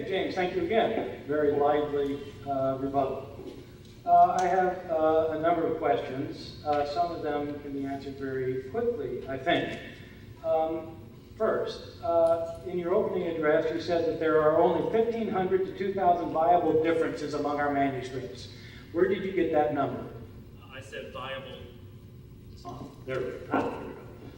James, thank you again. Very lively rebuttal. I have a number of questions. Some of them can be answered very quickly, I think. First, in your opening address, you said that there are only 1,500 to 2,000 viable differences among our manuscripts. Where did you get that number? I said viable. There we go.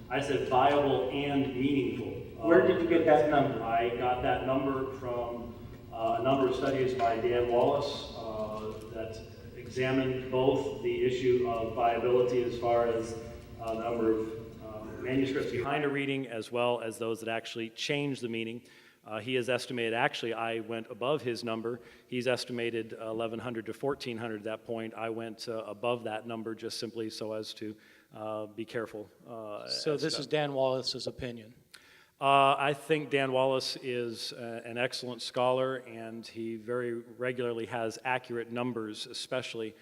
I said viable and meaningful. Where did you get that number? I got that number from a number of studies by Dan Wallace that examined both the issue of viability as far as the number of manuscripts behind a reading, as well as those that actually change the meaning. He has estimated, actually I went above his number. He's estimated 1,100 to 1,400 at that point. I went above that number just simply so as to be careful. So this is Dan Wallace's opinion? I think Dan Wallace is an excellent scholar, and he very regularly has accurate numbers, especially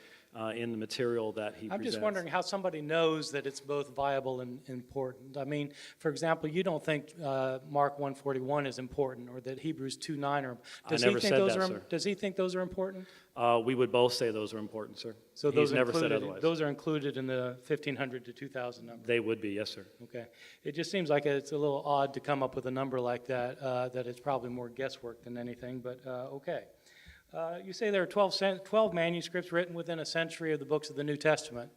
in the material that he presents. I'm just wondering how somebody knows that it's both viable and important. I mean, for example, you don't think Mark 141 is important, or that Hebrews 2:9 are. I never said that, sir. Does he think those are important? We would both say those are important, sir. So those He's never said otherwise. Those are included in the 1,500 to 2,000 number? They would be, yes, sir. Okay. It just seems like it's a little odd to come up with a number like that, that it's probably more guesswork than anything, but okay. You say there are 12 manuscripts written within a century of the books of the New Testament.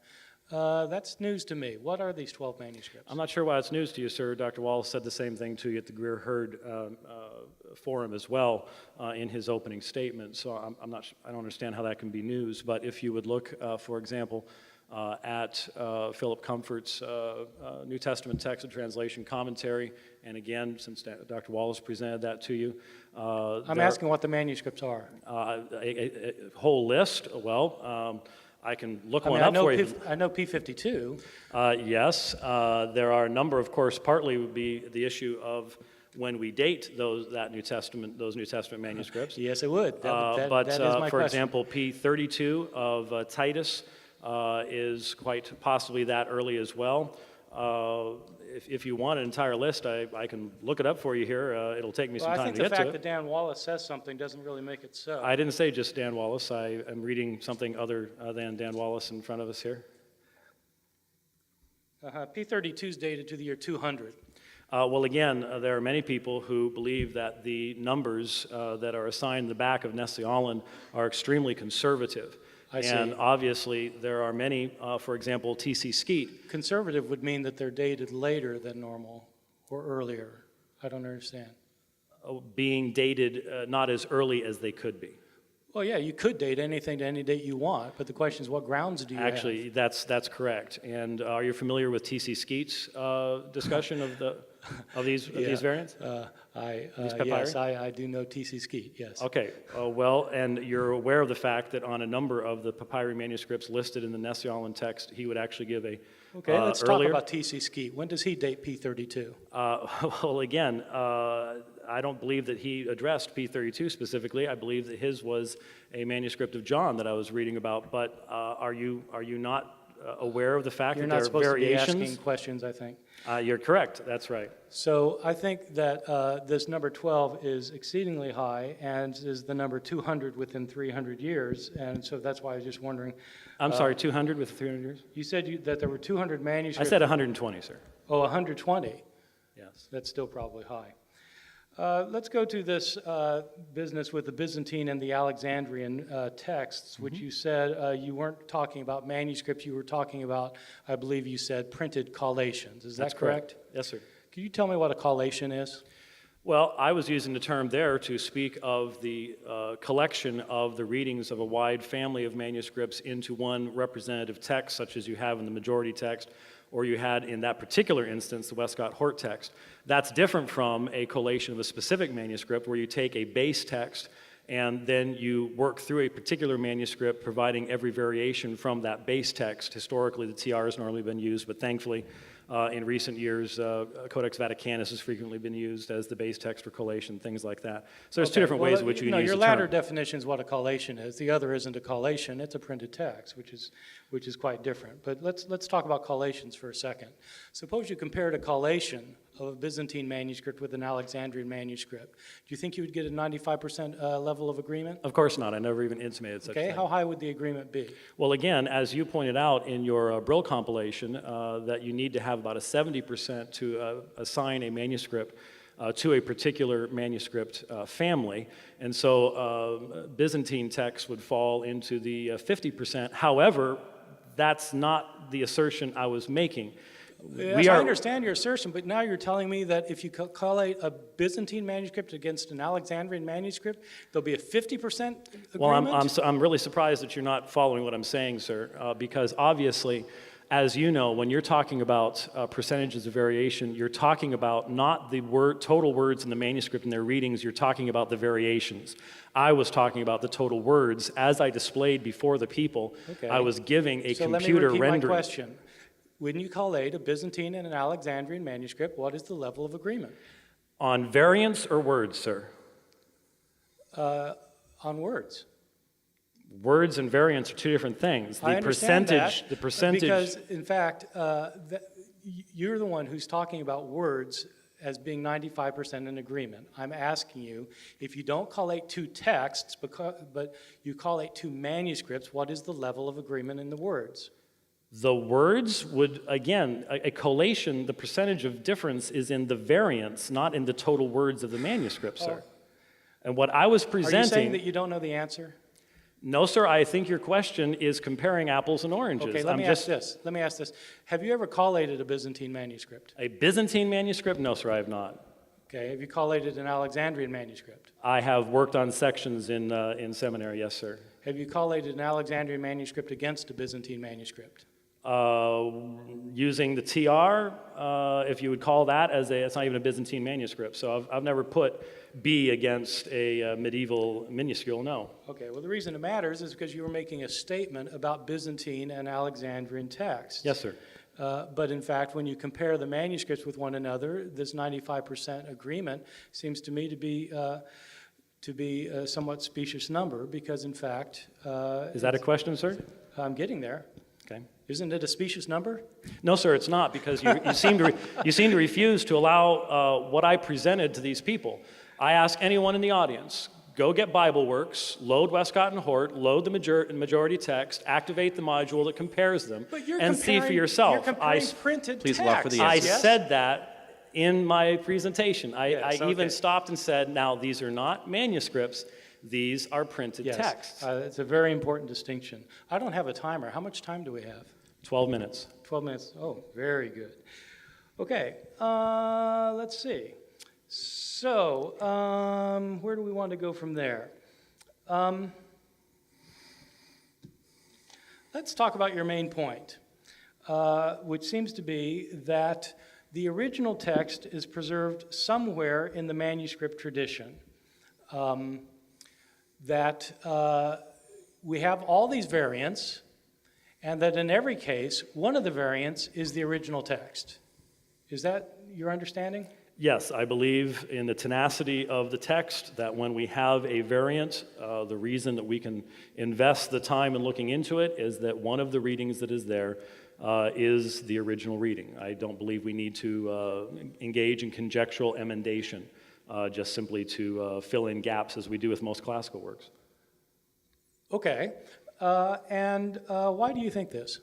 That's news to me. What are these 12 manuscripts? I'm not sure why it's news to you, sir. Dr. Wallace said the same thing to you at the Greer Herd Forum as well in his opening statement. So I don't understand how that can be news. But if you would look, for example, at Philip Comfort's New Testament text and translation commentary, and again, since Dr. Wallace presented that to you. I'm asking what the manuscripts are. A whole list, well, I can look one up for you. I know P52. Yes, there are a number, of course, partly would be the issue of when we date those New Testament manuscripts. Yes, it would. That is my for question. example, P32 of Titus is quite possibly that early as well. If you want an entire list, I can look it up for you here. It'll take me some time to get to it. I think the fact that Dan Wallace says something doesn't really make it so. I didn't say just Dan Wallace. I am reading something other than Dan Wallace in front of us here. P32 is dated to the year 200. Well, again, there are many people who believe that the numbers that are assigned in the back of Nestle Aland are extremely conservative. And obviously, there are many, for example, T.C. Skeet. Conservative would mean that they're dated later than normal or earlier. I don't understand. Being dated not as early as they could be. Well, yeah, you could date anything to any date you want, but the question is, what grounds do you have? Actually, that's correct. And are you familiar with T.C. Skeet's discussion of these variants? Yes, I do know T.C. Skeet, yes. Okay, well, and you're aware of the fact that on a number of the papyri manuscripts listed in the Nestle Aland text, he would actually give a Okay, let's earlier. talk about T.C. Skeet. When does he date P32? Well, again, I don't believe that he addressed P32 specifically. I believe that his was a manuscript of John that I was reading about. But are you not aware of the fact that there are variations? You're not supposed to be asking questions, I think. You're correct. That's right. So I think that this number 12 is exceedingly high and is the number 200 within 300 years. And so that's why I was just wondering. I'm sorry, 200 with 300 years? You said that there were 200 manuscripts. I said 120, sir. Oh, 120. Yes. That's still probably high. Let's go to this business with the Byzantine and the Alexandrian texts, which you said you weren't talking about manuscripts, you were talking about, I believe you said, printed collations. Is that correct? Yes, sir. Can you tell me what a collation is? Well, I was using the term there to speak of the collection of the readings of a wide family of manuscripts into one representative text, such as you have in the majority text, or you had in that particular instance, the Westcott-Hort text. That's different from a collation of a specific manuscript where you take a base text and then you work through a particular manuscript, providing every variation from that base text. Historically, the TR has normally been used, but thankfully, in recent years, Codex Vaticanus has frequently been used as the base text for collation, things like that. So there's two different ways in which you can use the term. Your latter definition is what a collation is. The other isn't a collation, it's a printed text, which is quite different. But let's talk about collations for a second. Suppose you compared a collation of a Byzantine manuscript with an Alexandrian manuscript, do you think you would get a 95% level of agreement? Of course not. I never even intimated such a Okay, thing. how high would the agreement be? Well, again, as you pointed out in your Brill compilation, that you need to have about a 70% to assign a manuscript to a particular manuscript family. And so Byzantine texts would fall into the 50%. However, that's not the assertion I was making. Yes, I understand your assertion, but now you're telling me that if you collate a Byzantine manuscript against an Alexandrian manuscript, there'll be a 50% agreement? Well, I'm really surprised that you're not following what I'm saying, sir, because obviously, as you know, when you're talking about percentages of variation, you're talking about not the total words in the manuscript and their readings, you're talking about the variations. I was talking about the total words. As I displayed before the people, Okay. I was giving a So computer let me repeat rendering. my question. When you collate a Byzantine and an Alexandrian manuscript, what is the level of agreement? On variance or words, sir? On words. Words and variance are two different things. I understand that, the percentage. because, in fact, you're the one who's talking about words as being 95% in agreement. I'm asking you, if you don't collate two texts, but you collate two manuscripts, what is the level of agreement in the words? The words would, again, a collation, the percentage of difference is in the variance, not in the total words of the manuscript, sir. And what I was Are presenting... you saying that you don't know the answer? No, sir, I think your question is comparing apples and oranges. Okay, let me ask this. Have you ever collated a Byzantine manuscript? A Byzantine manuscript? No, sir, I have not. Okay, have you collated an Alexandrian manuscript? I have worked on sections in seminary, yes, sir. Have you collated an Alexandrian manuscript against a Byzantine manuscript? Using the TR, if you would call that, it's not even a Byzantine manuscript. So I've never put B against a medieval minuscule, no. Okay, well, the reason it matters is because you were making a statement about Byzantine and Alexandrian texts. Yes, sir. But in fact, when you compare the manuscripts with one another, this 95% agreement seems to me to be a somewhat specious number, because in fact... Is that a question, sir? I'm getting there. Okay. Isn't it a specious number? No, sir, it's not, because you seem to refuse to allow what I presented to these people. I ask anyone in the audience, go get Bible Works, load Westcott and Hort, load the majority text, activate the module that compares them, and see for yourself. You're comparing printed Please text. walk for the I answer. said that in my presentation. I even okay. stopped and said, now, these are not manuscripts, these are printed Yes, texts. it's a very important distinction. I don't have a timer. How much time do we have? 12 minutes. 12 minutes. Oh, very good. Okay, let's see. So, where do we want to go from there? Let's talk about your main point, which seems to be that the original text is preserved somewhere in the manuscript tradition. That we have all these variants, and that in every case, one of the variants is the original text. Is that your understanding? Yes, I believe in the tenacity of the text, that when we have a variant, the reason that we can invest the time in looking into it is that one of the readings that is there is the original reading. I don't believe we need to engage in conjectural emendation, just simply to fill in gaps as we do with most classical works. Okay, and why do you think this?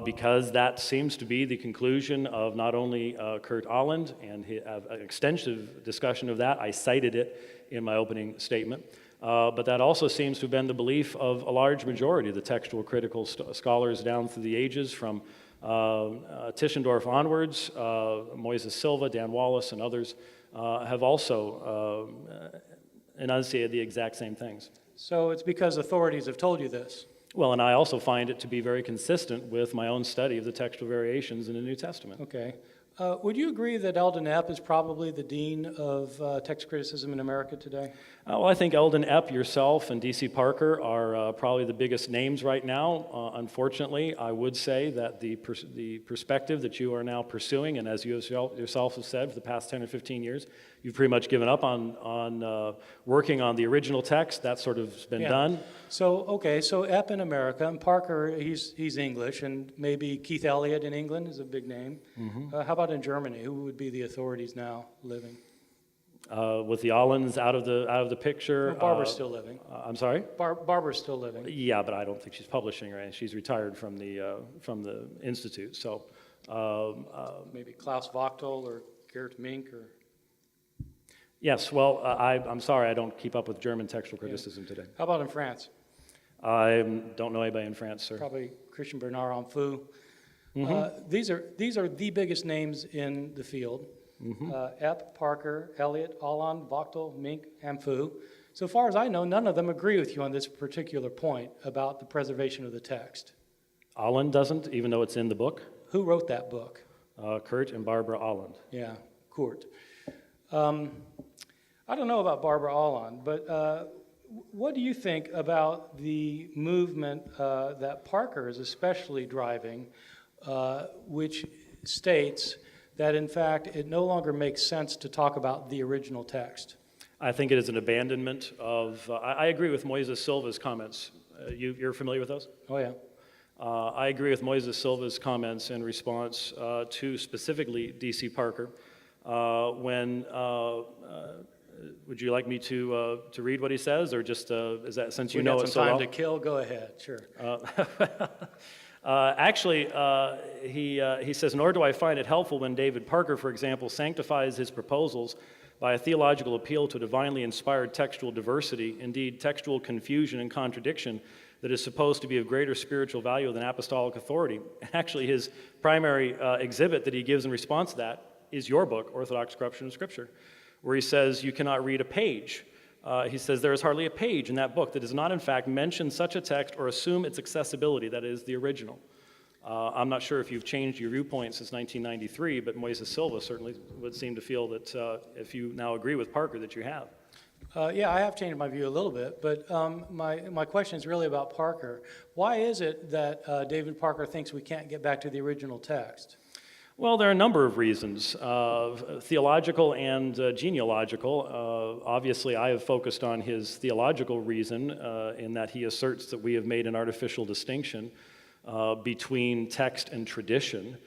Because that seems to be the conclusion of not only Kurt Ahland, and an extensive discussion of that. I cited it in my opening statement. But that also seems to have been the belief of a large majority of the textual critical scholars down through the ages, from Tischendorf onwards. Moises Silva, Dan Wallace, and others have also enunciated the exact same things. So it's because authorities have told you this. Well, and I also find it to be very consistent with my own study of the textual variations in the New Testament. Okay. Would you agree that Eldon Epp is probably the dean of text criticism in America today? Well, I think Eldon Epp, yourself, and D.C. Parker are probably the biggest names right now. Unfortunately, I would say that the perspective that you are now pursuing, and as you yourself have said for the past 10 or 15 years, you've pretty much given up on working on the original text. That sort of's been Yeah. done. So, okay, so Epp in America, and Parker, he's English, and maybe Keith Elliott in England is a big name. How about in Germany? Who would be the authorities now living? With the Allens out of the picture. Well, Barbara's still living. I'm sorry. Barbara's still living. Yeah, but I don't think she's publishing, right? She's retired from the institute. So Maybe Klaus Wachtel or Gert Mink or... yes. Well, I'm sorry, I don't keep up with German textual criticism today. How about in France? I don't know anybody in France, sir. Probably Christian Bernard Amphoux. These are the biggest names in the field. Epp, Parker, Elliott, Allen, Wachtel, Mink, Amphoux. So far as I know, none of them agree with you on this particular point about the preservation of the text. Allen doesn't, even though it's in the book. Who wrote that book? Kurt and Barbara Allen. Yeah, Kurt. I don't know about Barbara Allen, but what do you think about the movement that Parker is especially driving, which states that, in fact, it no longer makes sense to talk about the original text? I think it is an abandonment of, I agree with Moises Silva's comments. You're familiar with those? Oh, yeah. I agree with Moises Silva's comments in response to specifically D.C. Parker. Would you like me to read what he says, or just is that, since you know it so well? We got some time to kill. Go ahead. Sure. Actually, he says, nor do I find it helpful when David Parker, for example, sanctifies his proposals by a theological appeal to divinely inspired textual diversity, indeed textual confusion and contradiction, that is supposed to be of greater spiritual value than apostolic authority. Actually, his primary exhibit that he gives in response to that is your book, Orthodox Corruption of Scripture, where he says you cannot read a page. He says there is hardly a page in that book that does not in fact mention such a text or assume its accessibility, that is, the original. I'm not sure if you've changed your viewpoint since 1993, but Moises Silva certainly would seem to feel that if you now agree with Parker, that you have. Yeah, I have changed my view a little bit, but my question is really about Parker. Why is it that David Parker thinks we can't get back to the original text? Well, there are a number of reasons, theological and genealogical. Obviously, I have focused on his theological reason in that he asserts that we have made an artificial distinction between text and tradition,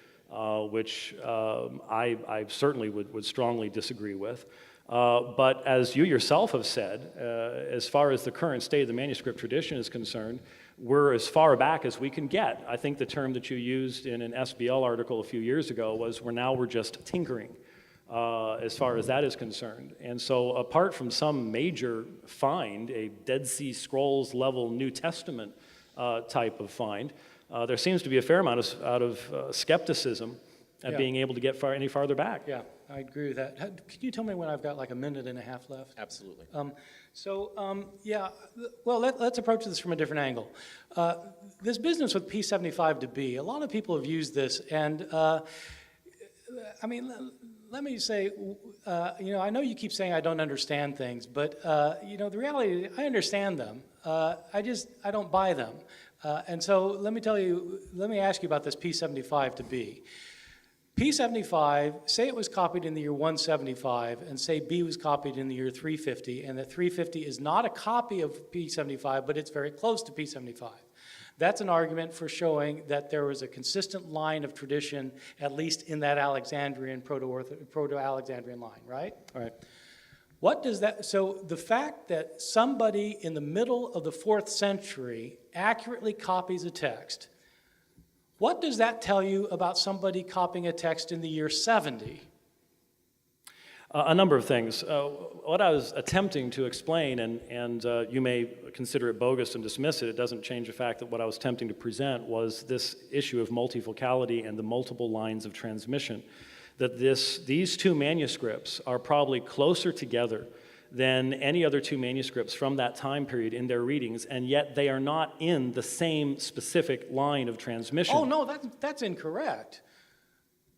which I certainly would strongly disagree with. But as you yourself have said, as far as the current state of the manuscript tradition is concerned, we're as far back as we can get. I think the term that you used in an SBL article a few years ago was we're just tinkering as far as that is concerned. And so apart from some major find, a Dead Sea Scrolls level New Testament type of find, there seems to be a fair amount of skepticism at being able to get any farther back. Yeah, I agree with that. Could you tell me when I've got like a minute and a half left? Absolutely. Yeah, well, let's approach this from a different angle. This business with P75 to B, a lot of people have used this, and I mean, let me say, I know you keep saying I don't understand things, but the reality is I understand them. I don't buy them. And so let me ask you about this P75 to B. P75, say it was copied in the year 175, and say B was copied in the year 350, and that 350 is not a copy of P75, but it's very close to P75. That's an argument for showing that there was a consistent line of tradition, at least in that Alexandrian, Proto-Alexandrian line, right? All right. What does that, so the fact that somebody in the middle of the 4th century accurately copies a text, what does that tell you about somebody copying a text in the year 70? A number of things. What I was attempting to explain, and you may consider it bogus and dismiss it, it doesn't change the fact that what I was attempting to present was this issue of multifocality and the multiple lines of transmission. That these two manuscripts are probably closer together than any other two manuscripts from that time period in their readings, and yet they are not in the same specific line of transmission. Oh no, that's incorrect.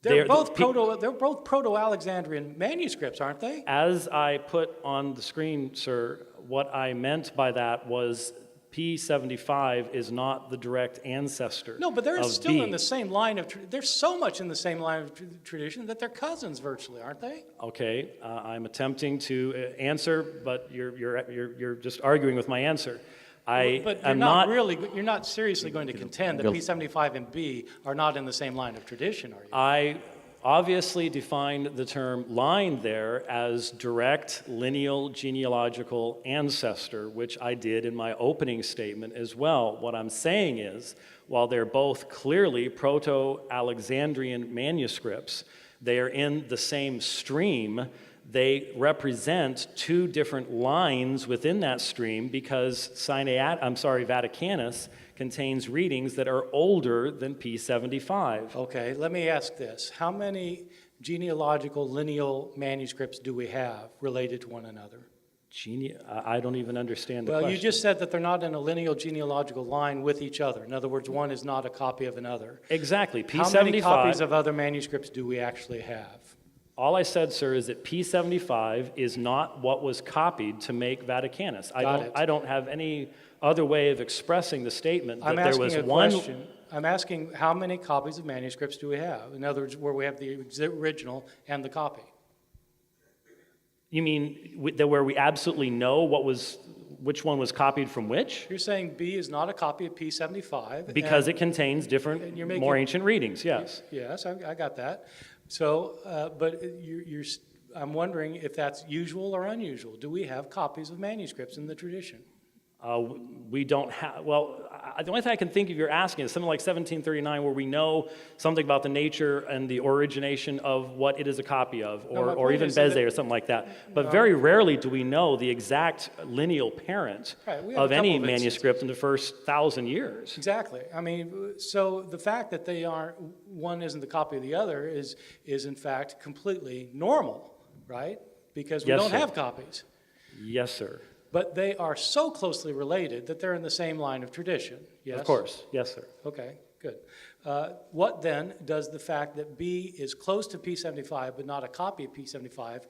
They're both Proto-Alexandrian manuscripts, aren't they? As I put on the screen, sir, what I meant by that was P75 is not the direct ancestor. No, but they're of still B. in the same line of, they're so much in the same line of tradition that they're cousins virtually, aren't they? Okay, I'm attempting to answer, but you're just arguing with my answer. But you're am not really, you're not seriously going to contend that Go. P75 and B are not in the same line of tradition, are you? I obviously defined the term line there as direct lineal genealogical ancestor, which I did in my opening statement as well. What I'm saying is, while they're both clearly Proto-Alexandrian manuscripts, they are in the same stream. They represent two different lines within that stream because Vaticanus contains readings that are older than P75. Okay, let me ask this. How many genealogical lineal manuscripts do we have related to one another? I don't even understand the Well, question. you just said that they're not in a lineal genealogical line with each other. In other words, one is not a copy of another. Exactly. How many copies P75, of other manuscripts do we actually have? all I said, sir, is that P75 is not what was copied to make Vaticanus. Got it. I don't have any other way of expressing the statement that I'm there asking was a one. question. I'm asking how many copies of manuscripts do we have? In other words, where we have the original and the copy. You mean where we absolutely know which one was copied from which? You're saying B is not a copy of P75. Because and- it contains different, and you're making- more ancient readings, yes. Yes, I got that. So, but I'm wondering if that's usual or unusual. Do we have copies of manuscripts in the tradition? We don't have, the only thing I can think of you're asking is something like 1739 where we know something about the nature and the origination of what it is a copy of, No, my or point even is that- Bezae or something like that. But very rarely do we know the exact lineal parent Right, we have a of any couple of manuscript in the first 1,000 years. Exactly. I mean, so the fact that one isn't the copy of the other is in fact completely normal, right? Because we Yes, don't sir. have copies. Yes, sir. But they are so closely related that they're in the same line of tradition, yes? Of course, yes, sir. Okay, good. What then does the fact that B is close to P75 but not a copy of P75,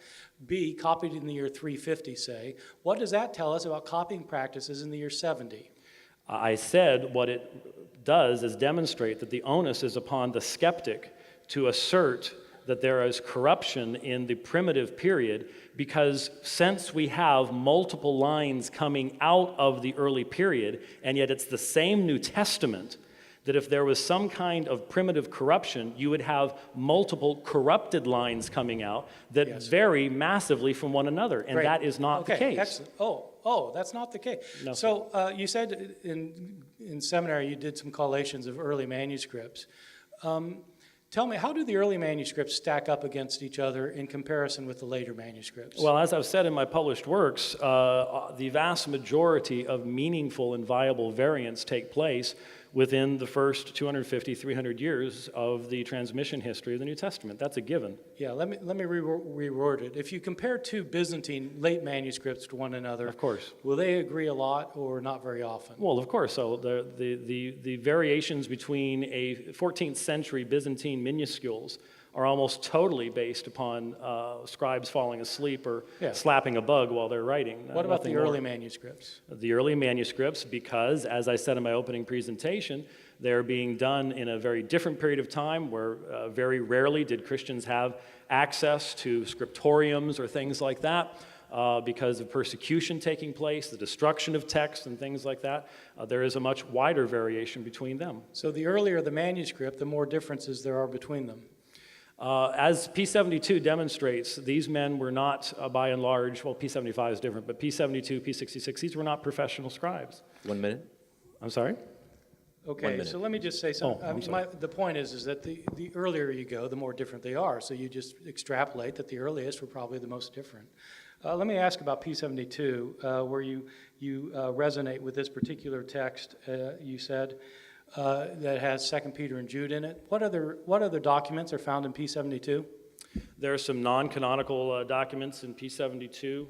B copied in the year 350, say, what does that tell us about copying practices in the year 70? I said what it does is demonstrate that the onus is upon the skeptic to assert that there is corruption in the primitive period, because since we have multiple lines coming out of the early period, and yet it's the same New Testament, that if there was some kind of primitive corruption, you would have multiple corrupted lines coming out that Yes. vary massively from one another, and Great. that is not the Okay, case. excellent. That's not the case. No, So you said in seminary you did some collations of early manuscripts. Tell me, how do the early manuscripts stack up against each other in comparison with the later manuscripts? Well, as I've said in my published works, the vast majority of meaningful and viable variants take place within the first 250, 300 years of the transmission history of the New Testament. That's a given. Yeah, let me reword it. If you compare two Byzantine late manuscripts to one another, Of course. will they agree a lot or not very often? Well, of course. So the variations between a 14th century Byzantine minuscules are almost totally based upon scribes falling asleep or Yeah. slapping a bug while they're writing. What about the Nothing more. early manuscripts? The early manuscripts, because, as I said in my opening presentation, they're being done in a very different period of time where very rarely did Christians have access to scriptoriums or things like that because of persecution taking place, the destruction of texts and things like that. There is a much wider variation between them. So the earlier the manuscript, the more differences there are between them. As P72 demonstrates, these men were not, by and large, well, P75 is different, but P72, P66, these were not professional scribes. 1 minute. I'm sorry? Okay, minute. so let me just say something. I'm sorry. The point is that the earlier you go, the more different they are. So you just extrapolate that the earliest were probably the most different. Let me ask about P72, where you resonate with this particular text. You said that has 2 Peter and Jude in it. What other documents are found in P72? There are some non-canonical documents in P72.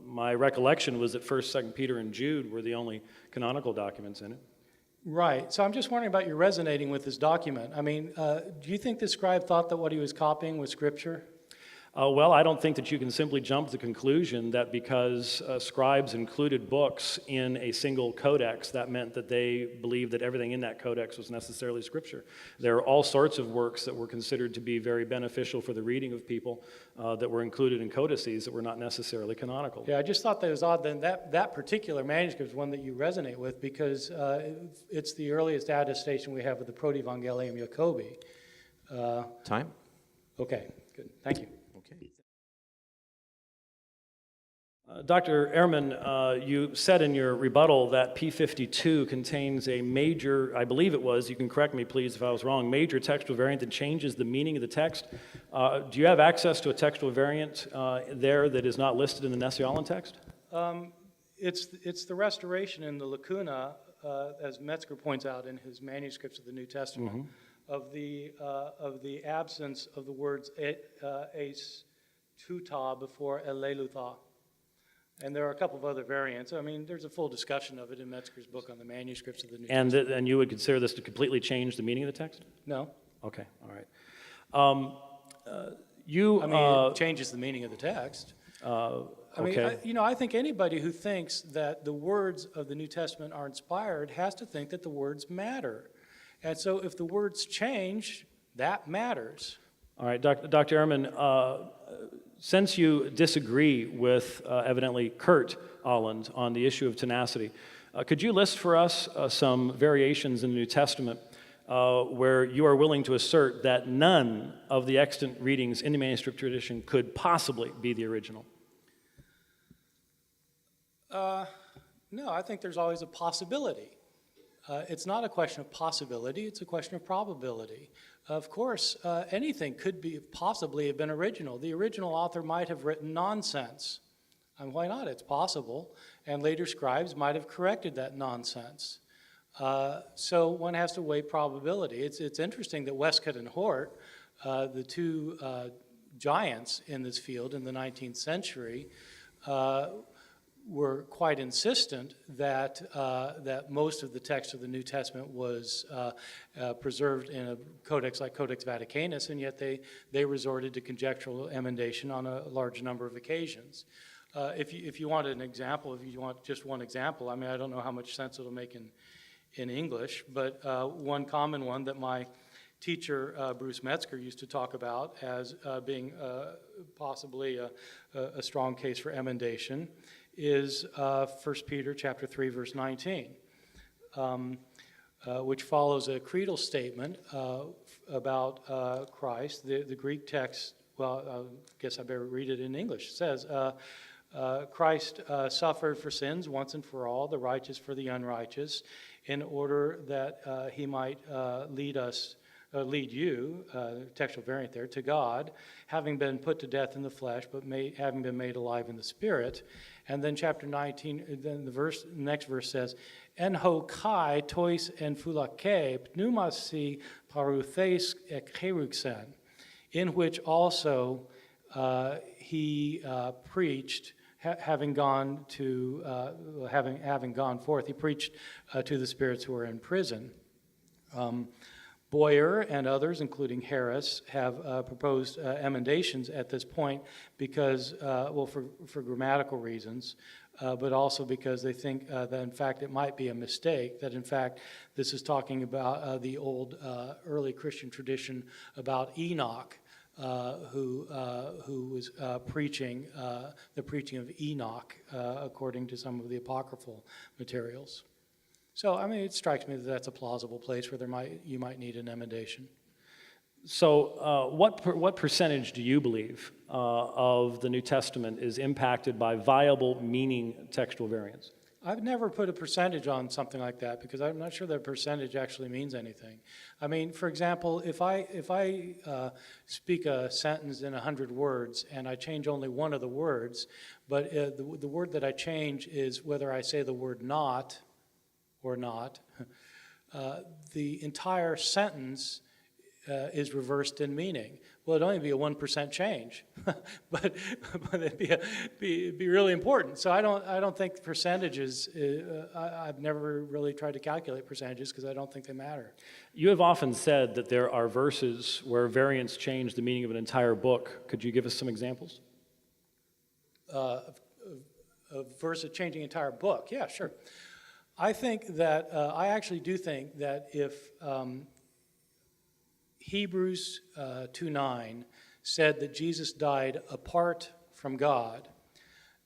My recollection was that 1st, 2nd Peter, and Jude were the only canonical documents in it. Right. So I'm just wondering about your resonating with this document. I mean, do you think the scribe thought that what he was copying was Scripture? Well, I don't think that you can simply jump to the conclusion that because scribes included books in a single codex, that meant that they believed that everything in that codex was necessarily scripture. There are all sorts of works that were considered to be very beneficial for the reading of people that were included in codices that were not necessarily canonical. Yeah, I just thought that was odd that that particular manuscript is one that you resonate with because it's the earliest attestation we have of the Proto-Evangelium Jacobi. Time? Okay, good. Thank you. Okay. Dr. Ehrman, you said in your rebuttal that P52 contains a major, I believe it was, you can correct me please if I was wrong, major textual variant that changes the meaning of the text. Do you have access to a textual variant there that is not listed in the Nestle-Aland text? It's the restoration in the lacuna, as Metzger points out in his manuscripts of the New Testament, of the absence of the words eis tuta before elelutha. And there are a couple of other variants. I mean, there's a full discussion of it in Metzger's book on the manuscripts of the New Testament. And you would consider this to completely change the meaning of the text? No. Okay, all right. It changes the meaning of the text. Okay. I think anybody who thinks that the words of the New Testament are inspired has to think that the words matter. And so if the words change, that matters. All right, Dr. Ehrman, since you disagree with evidently Kurt Ahland on the issue of tenacity, could you list for us some variations in the New Testament where you are willing to assert that none of the extant readings in the manuscript tradition could possibly be the original? No, I think there's always a possibility. It's not a question of possibility, it's a question of probability. Of course, anything could possibly have been original. The original author might have written nonsense. And why not? It's possible. And later scribes might have corrected that nonsense. So one has to weigh probability. It's interesting that Westcott and Hort, the two giants in this field in the 19th century, were quite insistent that most of the text of the New Testament was preserved in a codex like Codex Vaticanus, and yet they resorted to conjectural emendation on a large number of occasions. If you want an example, if you want just one example, I mean, I don't know how much sense it'll make in English, but one common one that my teacher, Bruce Metzger, used to talk about as being possibly a strong case for emendation is 1 Peter chapter 3, verse 19, which follows a creedal statement about Christ. The Greek text, well, I guess I better read it in English. It says, Christ suffered for sins once and for all, the righteous for the unrighteous, in order that he might lead you, textual variant there, to God, having been put to death in the flesh, but having been made alive in the spirit. And then chapter 19, then the next verse says, En ho kai tois en phulake pneumasi paruthes ekheruxen, in which also he preached, having gone forth, he preached to the spirits who were in prison. Boyer and others, including Harris, have proposed emendations at this point because, for grammatical reasons, but also because they think that in fact it might be a mistake, that in fact this is talking about the old early Christian tradition about Enoch, who was preaching the preaching of Enoch according to some of the apocryphal materials. So, I mean, it strikes me that that's a plausible place where you might need an emendation. So, what percentage do you believe of the New Testament is impacted by viable meaning textual variants? I've never put a percentage on something like that because I'm not sure that percentage actually means anything. I mean, for example, if I speak a sentence in 100 words and I change only one of the words, but the word that I change is whether I say the word not or not, the entire sentence is reversed in meaning. Well, it'd only be a 1% change, but it'd be really important. So I don't think percentages. I've never really tried to calculate percentages because I don't think they matter. You have often said that there are verses where variants change the meaning of an entire book. Could you give us some examples? A verse of changing an entire book. Yeah, sure. I think that I actually do think that if Hebrews 2:9 said that Jesus died apart from God,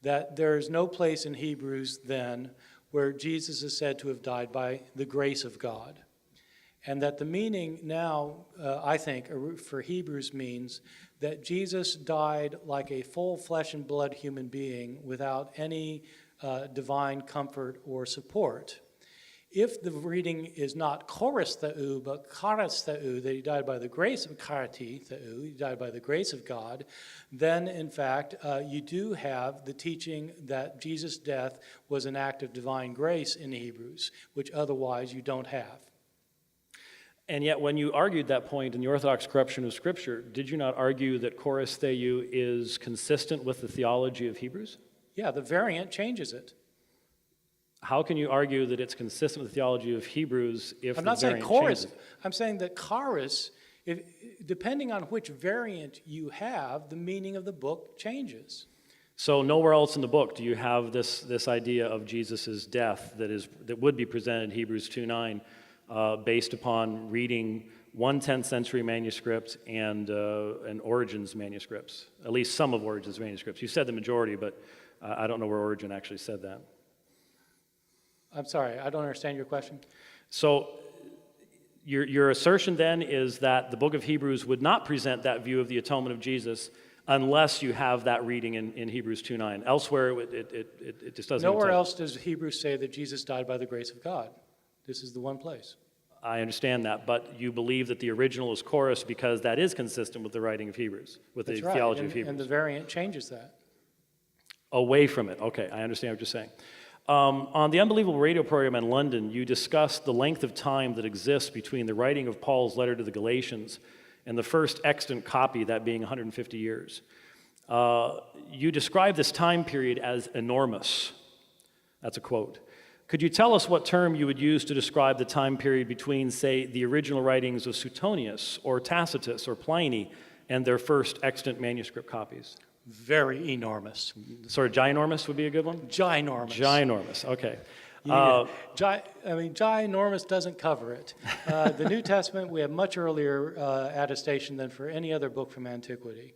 that there is no place in Hebrews then where Jesus is said to have died by the grace of God. And that the meaning now, I think, for Hebrews means that Jesus died like a full flesh and blood human being without any divine comfort or support. If the reading is not chorus theou, but charis theou, that he died by the grace of chariti theou, he died by the grace of God, then in fact you do have the teaching that Jesus' death was an act of divine grace in Hebrews, which otherwise you don't have. And yet when you argued that point in the Orthodox corruption of Scripture, did you not argue that chorus theou is consistent with the theology of Hebrews? Yeah, the variant changes it. How can you argue that it's consistent with the theology of Hebrews if I'm the not saying variant chorus. changes it? I'm saying that charis, depending on which variant you have, the meaning of the book changes. So nowhere else in the book do you have this idea of Jesus' death that would be presented in Hebrews 2:9 based upon reading 1/10th century manuscript and Origen's manuscripts, at least some of Origen's manuscripts. You said the majority, but I don't know where Origen actually said that. I'm sorry, I don't understand your question. So your assertion then is that the book of Hebrews would not present that view of the atonement of Jesus unless you have that reading in Hebrews 2:9. Elsewhere, it just doesn't. Nowhere else does Hebrews say that Jesus died by the grace of God. This is the one place. I understand that, but you believe that the original is chorus because that is consistent with the writing of Hebrews, with That's the right. theology of Hebrews. And the variant changes that. Away from it. Okay, I understand what you're saying. On the Unbelievable radio program in London, you discussed the length of time that exists between the writing of Paul's letter to the Galatians and the first extant copy, that being 150 years. You describe this time period as enormous. That's a quote. Could you tell us what term you would use to describe the time period between, say, the original writings of Suetonius or Tacitus or Pliny and their first extant manuscript copies? Very enormous. Sort of ginormous would be a good one? Ginormous. Ginormous, okay. Ginormous doesn't cover it. The New Testament, we have much earlier attestation than for any other book from antiquity.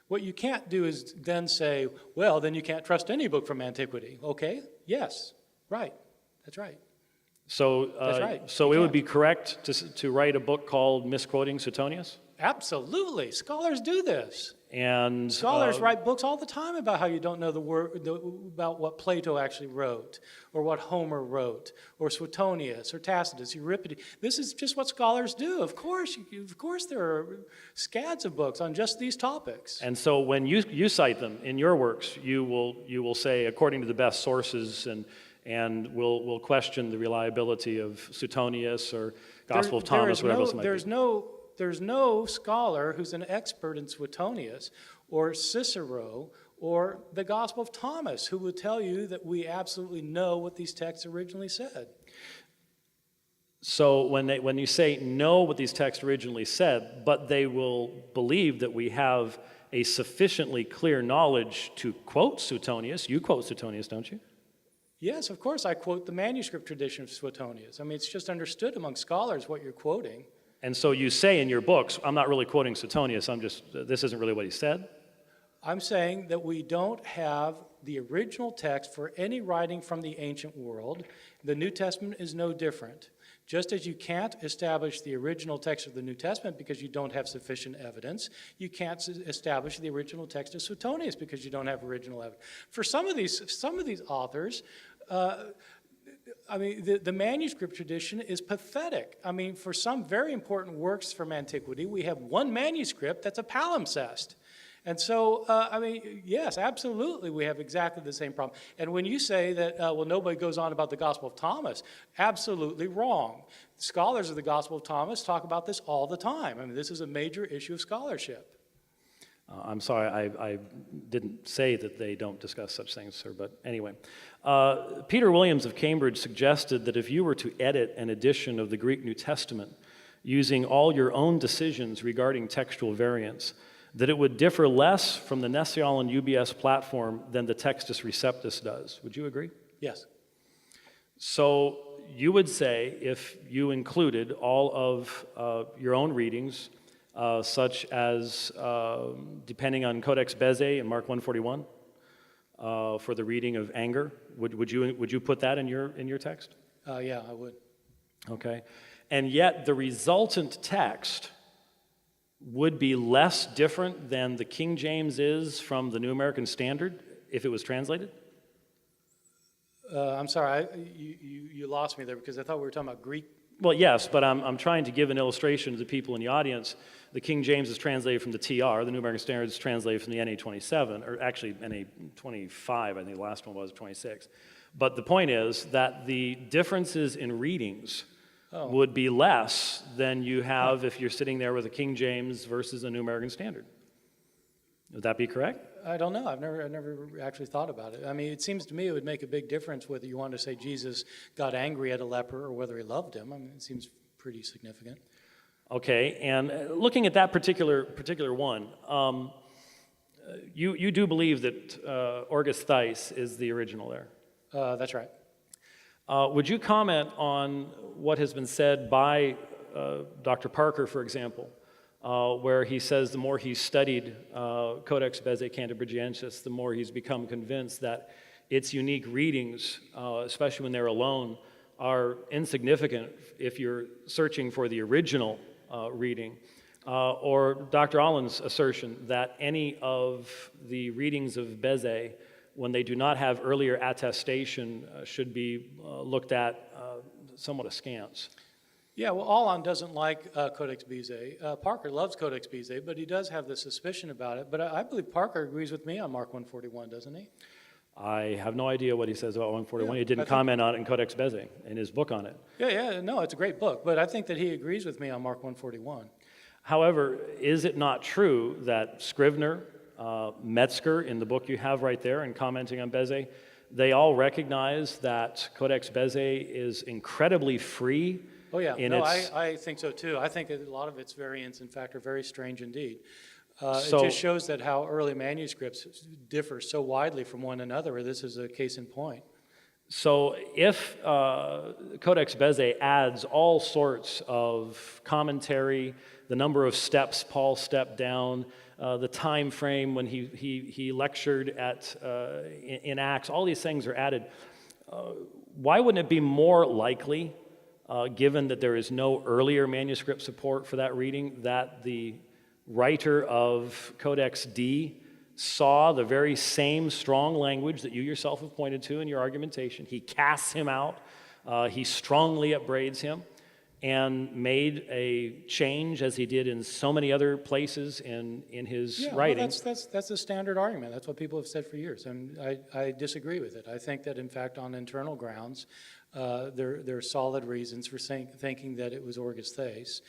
What you can't do is then say, well, then you can't trust any book from antiquity. Okay, yes, right, that's right. So, That's right. So You it would can't. be correct to write a book called Misquoting Suetonius? Absolutely, scholars do this. And Scholars write books all the time about how you don't know about what Plato actually wrote, or what Homer wrote, or Suetonius, or Tacitus, Euripides. This is just what scholars do. Of course, there are scads of books on just these topics. And so when you cite them in your works, you will say according to the best sources, and will question the reliability of Suetonius or Gospel of Thomas, whatever else it might be. There's no scholar who's an expert in Suetonius or Cicero or the Gospel of Thomas who will tell you that we absolutely know what these texts originally said. So when you say know what these texts originally said, but they will believe that we have a sufficiently clear knowledge to quote Suetonius. You quote Suetonius, don't you? Yes, of course, I quote the manuscript tradition of Suetonius. I mean, it's just understood among scholars what you're quoting. And so you say in your books, I'm not really quoting Suetonius, this isn't really what he said? I'm saying that we don't have the original text for any writing from the ancient world. The New Testament is no different. Just as you can't establish the original text of the New Testament because you don't have sufficient evidence, you can't establish the original text of Suetonius because you don't have original evidence. For some of these authors, the manuscript tradition is pathetic. I mean, for some very important works from antiquity, we have one manuscript that's a palimpsest. And so, I mean, yes, absolutely, we have exactly the same problem. And when you say that, well, nobody goes on about the Gospel of Thomas, absolutely wrong. Scholars of the Gospel of Thomas talk about this all the time. I mean, this is a major issue of scholarship. I'm sorry, I didn't say that they don't discuss such things, sir, but anyway. Peter Williams of Cambridge suggested that if you were to edit an edition of the Greek New Testament using all your own decisions regarding textual variants, that it would differ less from the Nesiol and UBS platform than the Textus Receptus does. Would you agree? Yes. So you would say if you included all of your own readings, such as, depending on Codex Bezae in Mark 141, for the reading of anger, would you put that in your text? Yeah, I would. Okay. And yet the resultant text would be less different than the King James is from the New American Standard if it was translated? I'm sorry, you lost me there because I thought we were talking about Greek. Well, yes, but I'm trying to give an illustration to the people in the audience. The King James is translated from the TR, the New American Standard is translated from the NA27, or actually NA25, I think the last one was 26. But the point is that the differences in readings would be less than you have if you're sitting there with a King James versus a New American Standard. Would that be correct? I don't know. I've never actually thought about it. I mean, it seems to me it would make a big difference whether you want to say Jesus got angry at a leper or whether he loved him. I mean, it seems pretty significant. Okay, and looking at that particular one, you do believe that Orgus Theis is the original there? That's right. Would you comment on what has been said by Dr. Parker, for example, where he says the more he's studied Codex Bezae Cantabrigiensis, the more he's become convinced that its unique readings, especially when they're alone, are insignificant if you're searching for the original reading. Or Dr. Allen's assertion that any of the readings of Bezae, when they do not have earlier attestation, should be looked at somewhat askance. Yeah, well, Allen doesn't like Codex Bezae. Parker loves Codex Bezae, but he does have the suspicion about it. But I believe Parker agrees with me on Mark 141, doesn't he? I have no idea what he says about 141. He didn't comment on it in Codex Bezae, in his book on it. Yeah, no, it's a great book. But I think that he agrees with me on Mark 141. However, is it not true that Scrivener, Metzger, in the book you have right there and commenting on Bezae, they all recognize that Codex Bezae is incredibly free? Oh yeah, I think so too. I think that a lot of its variants, in fact, are very strange indeed. It just shows that how early manuscripts differ so widely from one another. This is a case in point. So if Codex Bezae adds all sorts of commentary, the number of steps Paul stepped down, the time frame when he lectured in Acts, all these things are added, why wouldn't it be more likely, given that there is no earlier manuscript support for that reading, that the writer of Codex D saw the very same strong language that you yourself have pointed to in your argumentation? He casts him out, he strongly upbraids him, and made a change, as he did in so many other places in his writing. Well, that's a standard argument. That's what people have said for years, and I disagree with it. I think that, in fact, on internal grounds, there are solid reasons for thinking that it was Orgus Theis.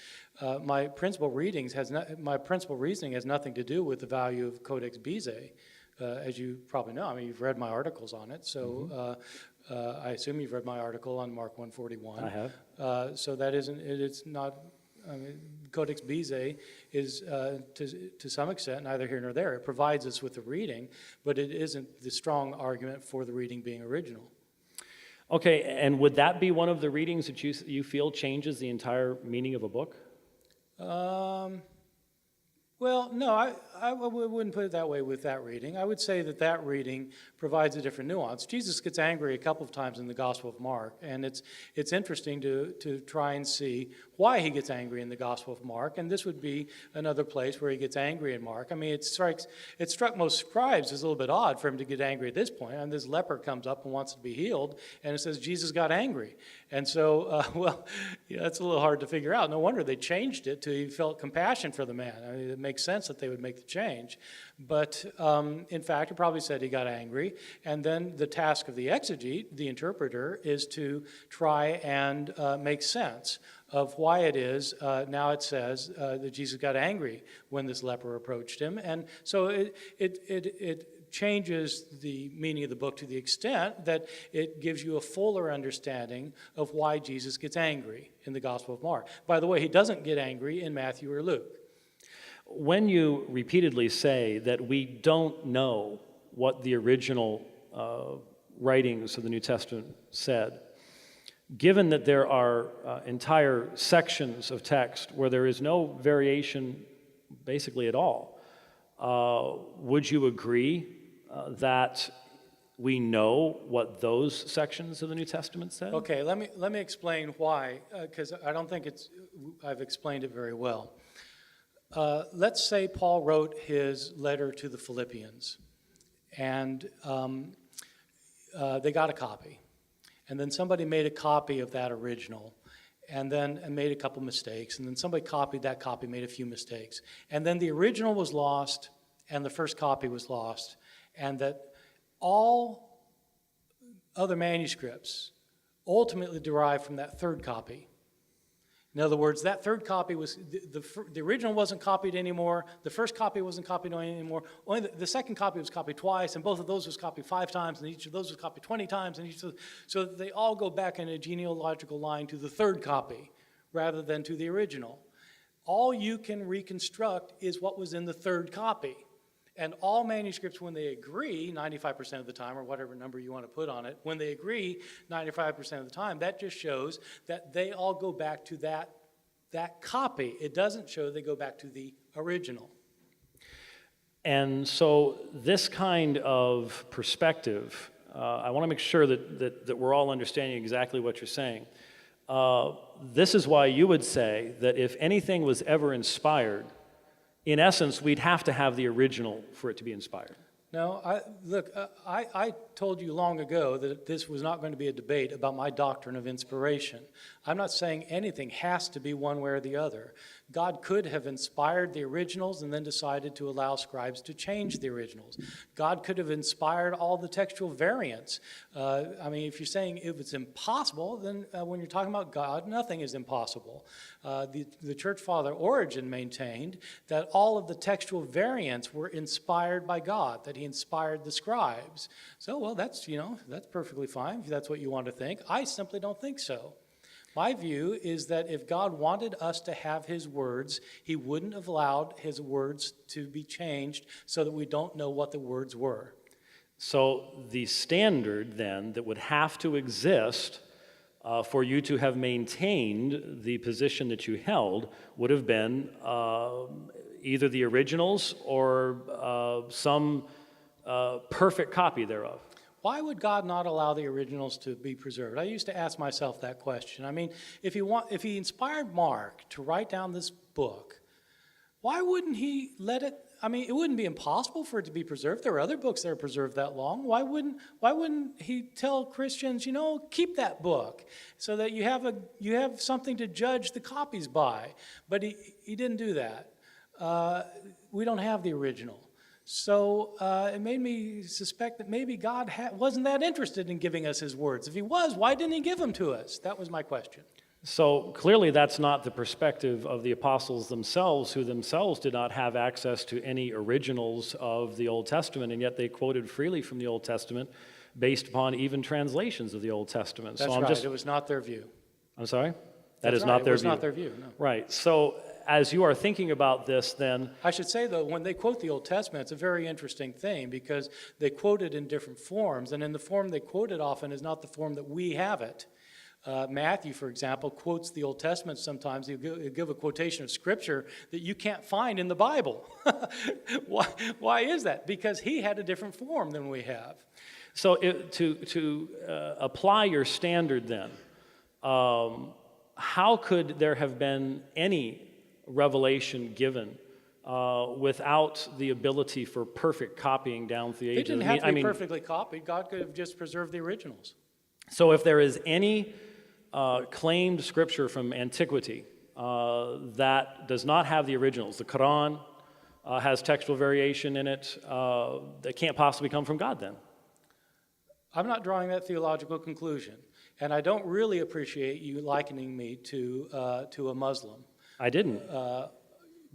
My principal reasoning has nothing to do with the value of Codex Bezae, as you probably know. I mean, you've read my articles on it, so I assume you've read my article on Mark 141. I have. So that it's not. I mean, Codex Bezae is, to some extent, neither here nor there. It provides us with the reading, but it isn't the strong argument for the reading being original. Okay, and would that be one of the readings that you feel changes the entire meaning of a book? Well, no, I wouldn't put it that way with that reading. I would say that reading provides a different nuance. Jesus gets angry a couple of times in the Gospel of Mark, and it's interesting to try and see why he gets angry in the Gospel of Mark, and this would be another place where he gets angry in Mark. I mean, it struck most scribes as a little bit odd for him to get angry at this point, and this leper comes up and wants to be healed, and it says Jesus got angry. And so, Yeah, that's a little hard to figure out. No wonder they changed it to he felt compassion for the man. I mean, it makes sense that they would make the change. But in fact, it probably said he got angry. And then the task of the exegete, the interpreter, is to try and make sense of why it is. Now it says that Jesus got angry when this leper approached him. And so it changes the meaning of the book to the extent that it gives you a fuller understanding of why Jesus gets angry in the Gospel of Mark. By the way, he doesn't get angry in Matthew or Luke. When you repeatedly say that we don't know what the original writings of the New Testament said, given that there are entire sections of text where there is no variation basically at all, would you agree that we know what those sections of the New Testament said? Okay, let me explain why, because I don't think I've explained it very well. Let's say Paul wrote his letter to the Philippians, and they got a copy. And then somebody made a copy of that original, and made a couple mistakes. And then somebody copied that copy, made a few mistakes. And then the original was lost, and the first copy was lost. And that all other manuscripts ultimately derive from that third copy. In other words, that third copy was, the original wasn't copied anymore, the first copy wasn't copied anymore, only the second copy was copied twice, and both of those was copied 5 times, and each of those was copied 20 times, so that they all go back in a genealogical line to the third copy, rather than to the original. All you can reconstruct is what was in the third copy. And all manuscripts, when they agree, 95% of the time, or whatever number you want to put on it, when they agree 95% of the time, that just shows that they all go back to that copy. It doesn't show they go back to the original. And so this kind of perspective, I want to make sure that we're all understanding exactly what you're saying. This is why you would say that if anything was ever inspired, in essence, we'd have to have the original for it to be inspired. No, I told you long ago that this was not going to be a debate about my doctrine of inspiration. I'm not saying anything has to be one way or the other. God could have inspired the originals and then decided to allow scribes to change the originals. God could have inspired all the textual variants. If you're saying if it's impossible, then when you're talking about God, nothing is impossible. The church father Origen maintained that all of the textual variants were inspired by God, that he inspired the scribes. So, well, that's perfectly fine if that's what you want to think. I simply don't think so. My view is that if God wanted us to have his words, he wouldn't have allowed his words to be changed so that we don't know what the words were. So the standard then that would have to exist for you to have maintained the position that you held would have been either the originals or some perfect copy thereof. Why would God not allow the originals to be preserved? I used to ask myself that question. I mean, if he inspired Mark to write down this book, why wouldn't he let it? I mean, it wouldn't be impossible for it to be preserved. There are other books that are preserved that long. Why wouldn't he tell Christians, keep that book so that you have something to judge the copies by? But he didn't do that. We don't have the original. So it made me suspect that maybe God wasn't that interested in giving us his words. If he was, why didn't he give them to us? That was my question. So clearly that's not the perspective of the apostles themselves, who themselves did not have access to any originals of the Old Testament, and yet they quoted freely from the Old Testament based upon even translations of the Old Testament. That's right. It was not their view. I'm sorry? That's is right. not their view. view. It was not their view, no. Right. So as you are thinking about this, then... I should say, though, when they quote the Old Testament, it's a very interesting thing because they quote it in different forms, and in the form they quote it often is not the form that we have it. Matthew, for example, quotes the Old Testament sometimes. He'll give a quotation of Scripture that you can't find in the Bible. Why is that? Because he had a different form than we have. So to apply your standard then, how could there have been any revelation given without the ability for perfect copying down through the ages? It didn't have to be perfectly copied. God could have just preserved the originals. So if there is any claimed scripture from antiquity that does not have the originals. The Quran has textual variation in it that can't possibly come from God then. I'm not drawing that theological conclusion, and I don't really appreciate you likening me to a Muslim, I didn't.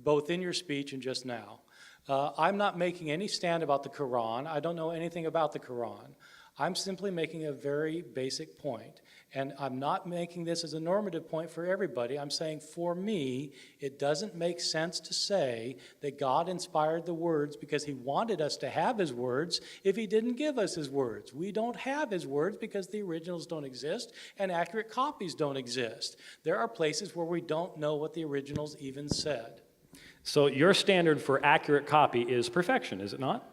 both in your speech and just now. I'm not making any stand about the Quran. I don't know anything about the Quran. I'm simply making a very basic point. And I'm not making this as a normative point for everybody. I'm saying for me, it doesn't make sense to say that God inspired the words because he wanted us to have his words if he didn't give us his words. We don't have his words because the originals don't exist and accurate copies don't exist. There are places where we don't know what the originals even said. So your standard for accurate copy is perfection, is it not?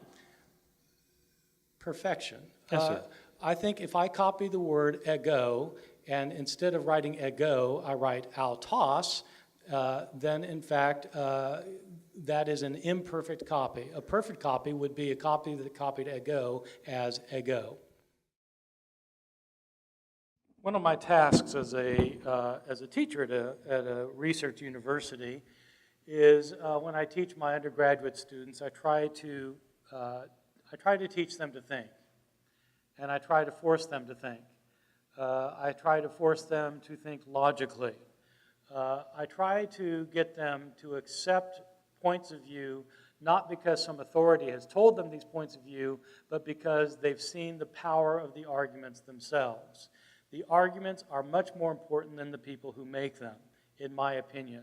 Perfection. Yes, sir. I think if I copy the word ego, and instead of writing ego, I write autos, then in fact, that is an imperfect copy. A perfect copy would be a copy that copied ego as ego. One of my tasks as a teacher at a research university is when I teach my undergraduate students, I try to teach them to think. And I try to force them to think. I try to force them to think logically. I try to get them to accept points of view, not because some authority has told them these points of view, but because they've seen the power of the arguments themselves. The arguments are much more important than the people who make them, in my opinion.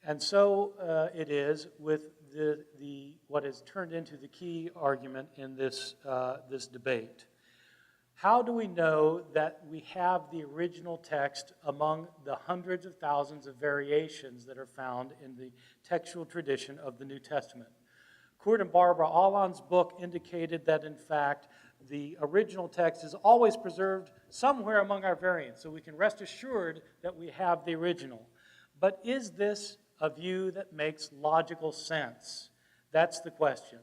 And so it is with what has turned into the key argument in this debate. How do we know that we have the original text among the hundreds of thousands of variations that are found in the textual tradition of the New Testament? Kurt and Barbara Allen's book indicated that, in fact, the original text is always preserved somewhere among our variants, so we can rest assured that we have the original. But is this a view that makes logical sense? That's the question.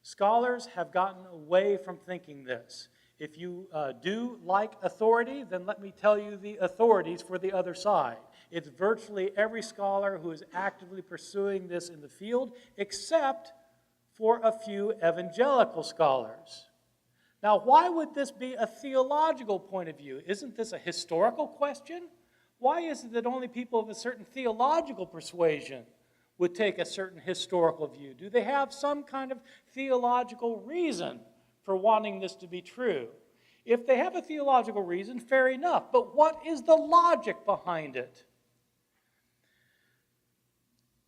Scholars have gotten away from thinking this. If you do like authority, then let me tell you the authorities for the other side. It's virtually every scholar who is actively pursuing this in the field, except for a few evangelical scholars. Now, why would this be a theological point of view? Isn't this a historical question? Why is it that only people of a certain theological persuasion would take a certain historical view? Do they have some kind of theological reason for wanting this to be true? If they have a theological reason, fair enough. But what is the logic behind it?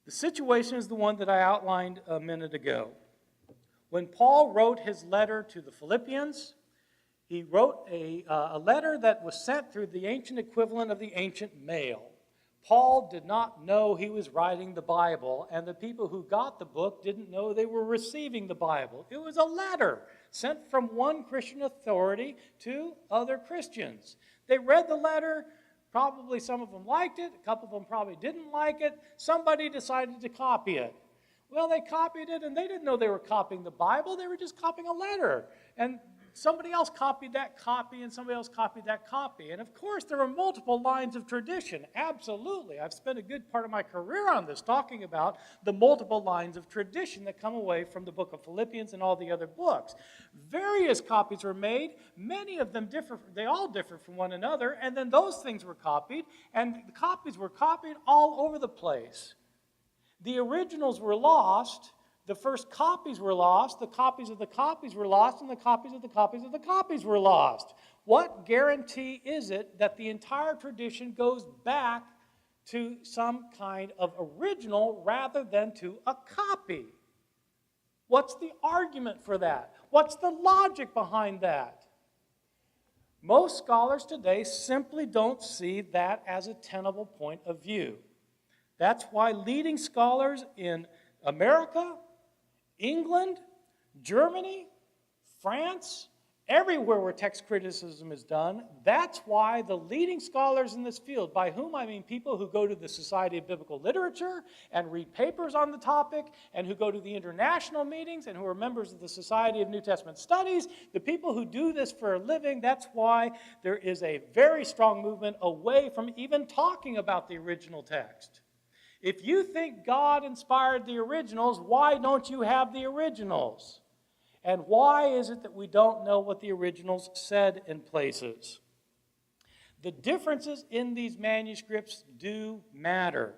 The situation is the one that I outlined a minute ago. When Paul wrote his letter to the Philippians, he wrote a letter that was sent through the ancient equivalent of the ancient mail. Paul did not know he was writing the Bible, and the people who got the book didn't know they were receiving the Bible. It was a letter sent from one Christian authority to other Christians. They read the letter. Probably some of them liked it. A couple of them probably didn't like it. Somebody decided to copy it. Well, they copied it, and they didn't know they were copying the Bible. They were just copying a letter. And somebody else copied that copy, and somebody else copied that copy. And of course, there are multiple lines of tradition. Absolutely. I've spent a good part of my career on this, talking about the multiple lines of tradition that come away from the book of Philippians and all the other books. Various copies were made. Many of them differ. They all differ from one another. And then those things were copied, and the copies were copied all over the place. The originals were lost. The first copies were lost, the copies of the copies were lost, and the copies of the copies of the copies were lost. What guarantee is it that the entire tradition goes back to some kind of original rather than to a copy? What's the argument for that? What's the logic behind that? Most scholars today simply don't see that as a tenable point of view. That's why leading scholars in America, England, Germany, France, everywhere where text criticism is done. That's why the leading scholars in this field, by whom I mean people who go to the Society of Biblical Literature and read papers on the topic, and who go to the international meetings, and who are members of the Society of New Testament Studies, the people who do this for a living, that's why there is a very strong movement away from even talking about the original text. If you think God inspired the originals, why don't you have the originals? And why is it that we don't know what the originals said in places? The differences in these manuscripts do matter.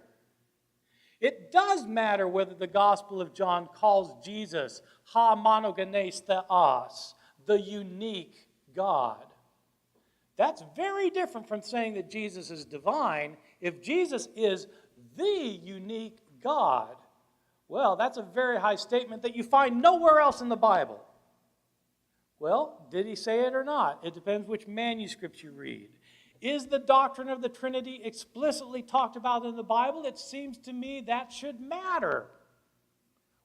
It does matter whether the Gospel of John calls Jesus ha monogenes theos, the unique God. That's very different from saying that Jesus is divine. If Jesus is the unique God, well, that's a very high statement that you find nowhere else in the Bible. Well, did he say it or not? It depends which manuscripts you read. Is the doctrine of the Trinity explicitly talked about in the Bible? It seems to me that should matter.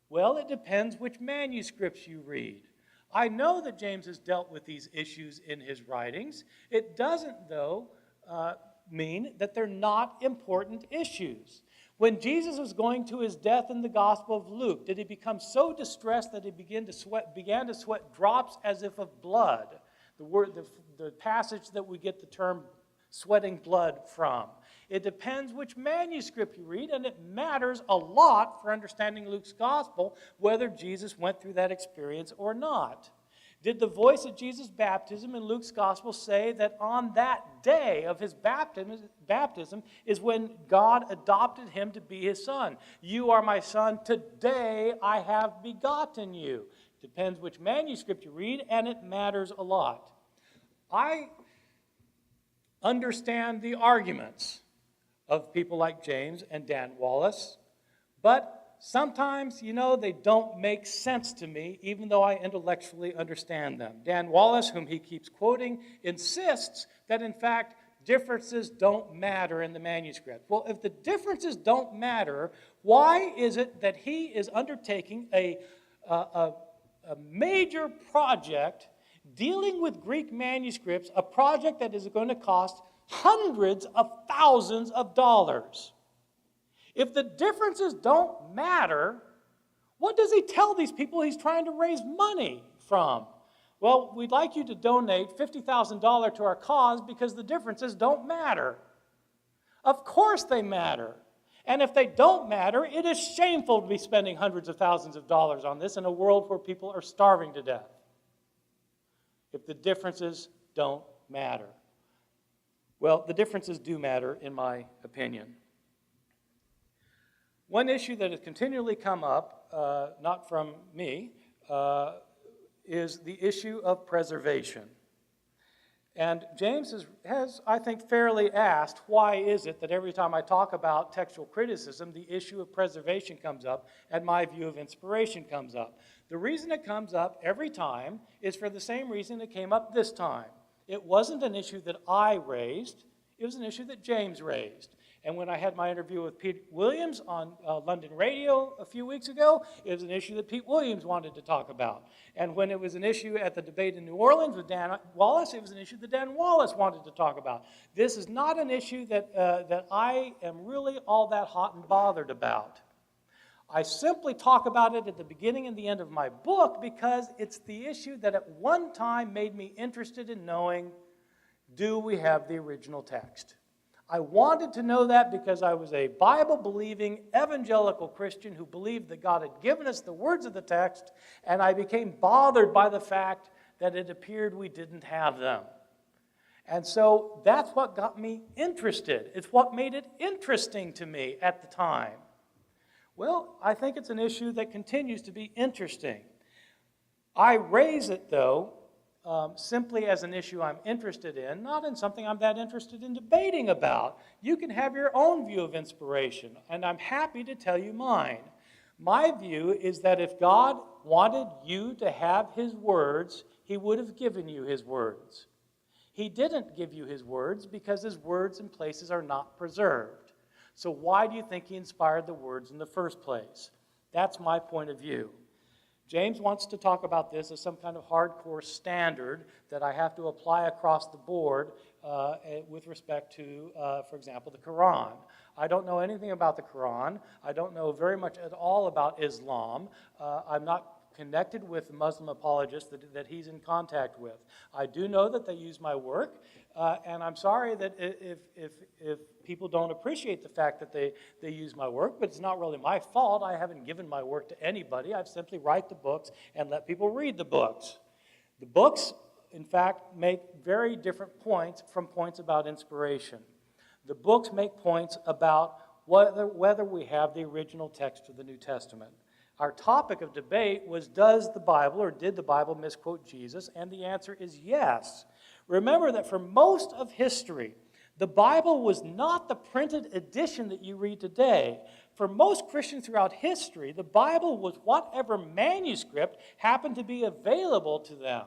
Well, it depends which manuscripts you read. I know that James has dealt with these issues in his writings. It doesn't, though, mean that they're not important issues. When Jesus was going to his death in the Gospel of Luke, did he become so distressed that he began to sweat drops as if of blood? The passage that we get the term sweating blood from. It depends which manuscript you read, and it matters a lot for understanding Luke's Gospel whether Jesus went through that experience or not. Did the voice of Jesus' baptism in Luke's Gospel say that on that day of his baptism is when God adopted him to be his son? You are my son, today I have begotten you. Depends which manuscript you read, and it matters a lot. I understand the arguments of people like James and Dan Wallace, but sometimes, they don't make sense to me, even though I intellectually understand them. Dan Wallace, whom he keeps quoting, insists that, in fact, differences don't matter in the manuscript. Well, if the differences don't matter, why is it that he is undertaking a major project dealing with Greek manuscripts, a project that is going to cost hundreds of thousands of dollars? If the differences don't matter, what does he tell these people he's trying to raise money from? Well, we'd like you to donate $50,000 to our cause because the differences don't matter. Of course they matter. And if they don't matter, it is shameful to be spending hundreds of thousands of dollars on this in a world where people are starving to death. If the differences don't matter. Well, the differences do matter, in my opinion. One issue that has continually come up, not from me, is the issue of preservation. And James has, I think, fairly asked, why is it that every time I talk about textual criticism, the issue of preservation comes up and my view of inspiration comes up? The reason it comes up every time is for the same reason it came up this time. It wasn't an issue that I raised, it was an issue that James raised. And when I had my interview with Pete Williams on London Radio a few weeks ago, it was an issue that Pete Williams wanted to talk about. And when it was an issue at the debate in New Orleans with Dan Wallace, it was an issue that Dan Wallace wanted to talk about. This is not an issue that I am really all that hot and bothered about. I simply talk about it at the beginning and the end of my book because it's the issue that at one time made me interested in knowing, do we have the original text? I wanted to know that because I was a Bible-believing evangelical Christian who believed that God had given us the words of the text, and I became bothered by the fact that it appeared we didn't have them. And so that's what got me interested. It's what made it interesting to me at the time. Well, I think it's an issue that continues to be interesting. I raise it, though, simply as an issue I'm interested in, not in something I'm that interested in debating about. You can have your own view of inspiration, and I'm happy to tell you mine. My view is that if God wanted you to have His words, He would have given you His words. He didn't give you His words because His words in places are not preserved. So why do you think He inspired the words in the first place? That's my point of view. James wants to talk about this as some kind of hardcore standard that I have to apply across the board with respect to, for example, the Quran. I don't know anything about the Quran. I don't know very much at all about Islam. I'm not connected with Muslim apologists that he's in contact with. I do know that they use my work, and I'm sorry that if people don't appreciate the fact that they use my work, but it's not really my fault. I haven't given my work to anybody. I simply write the books and let people read the books. The books, in fact, make very different points from points about inspiration. The books make points about whether we have the original text of the New Testament. Our topic of debate was, does the Bible or did the Bible misquote Jesus? And the answer is yes. Remember that for most of history, the Bible was not the printed edition that you read today. For most Christians throughout history, the Bible was whatever manuscript happened to be available to them.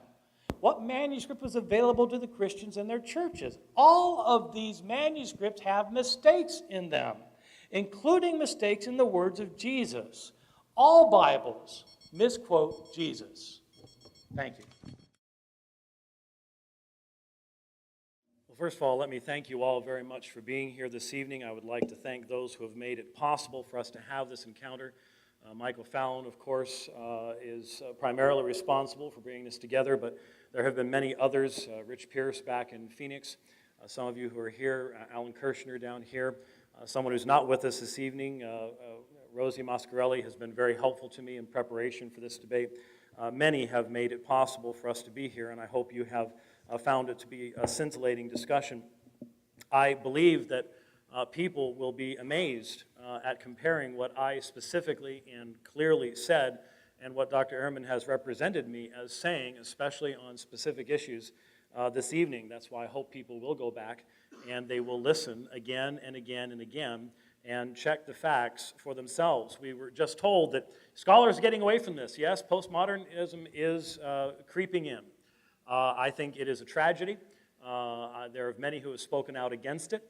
What manuscript was available to the Christians in their churches? All of these manuscripts have mistakes in them, including mistakes in the words of Jesus. All Bibles misquote Jesus. Thank you. Well, first of all, let me thank you all very much for being here this evening. I would like to thank those who have made it possible for us to have this encounter. Michael Fallon, of course, is primarily responsible for bringing this together, but there have been many others. Rich Pierce back in Phoenix, some of you who are here, Alan Kirshner down here, someone who's not with us this evening, Rosie Mascarelli has been very helpful to me in preparation for this debate. Many have made it possible for us to be here, and I hope you have found it to be a scintillating discussion. I believe that people will be amazed at comparing what I specifically and clearly said and what Dr. Ehrman has represented me as saying, especially on specific issues this evening. That's why I hope people will go back and they will listen again and again and again and check the facts for themselves. We were just told that scholars are getting away from this. Yes, postmodernism is creeping in. I think it is a tragedy. There are many who have spoken out against it.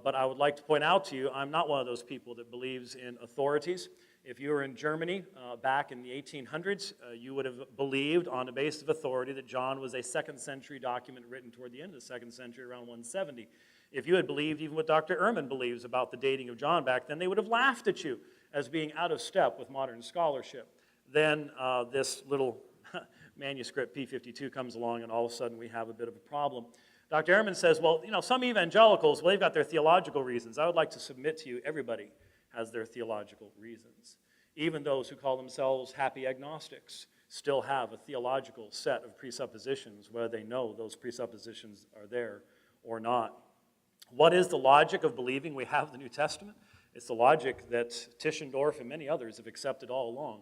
But I would like to point out to you, I'm not one of those people that believes in authorities. If you were in Germany back in the 1800s, you would have believed on the basis of authority that John was a 2nd century document written toward the end of the 2nd century, around 170. If you had believed even what Dr. Ehrman believes about the dating of John back then, they would have laughed at you as being out of step with modern scholarship. Then this little manuscript P52 comes along, and all of a sudden we have a bit of a problem. Dr. Ehrman says, well, some evangelicals, well, they've got their theological reasons. I would like to submit to you, everybody has their theological reasons. Even those who call themselves happy agnostics still have a theological set of presuppositions, whether they know those presuppositions are there or not. What is the logic of believing we have the New Testament? It's the logic that Tischendorf and many others have accepted all along.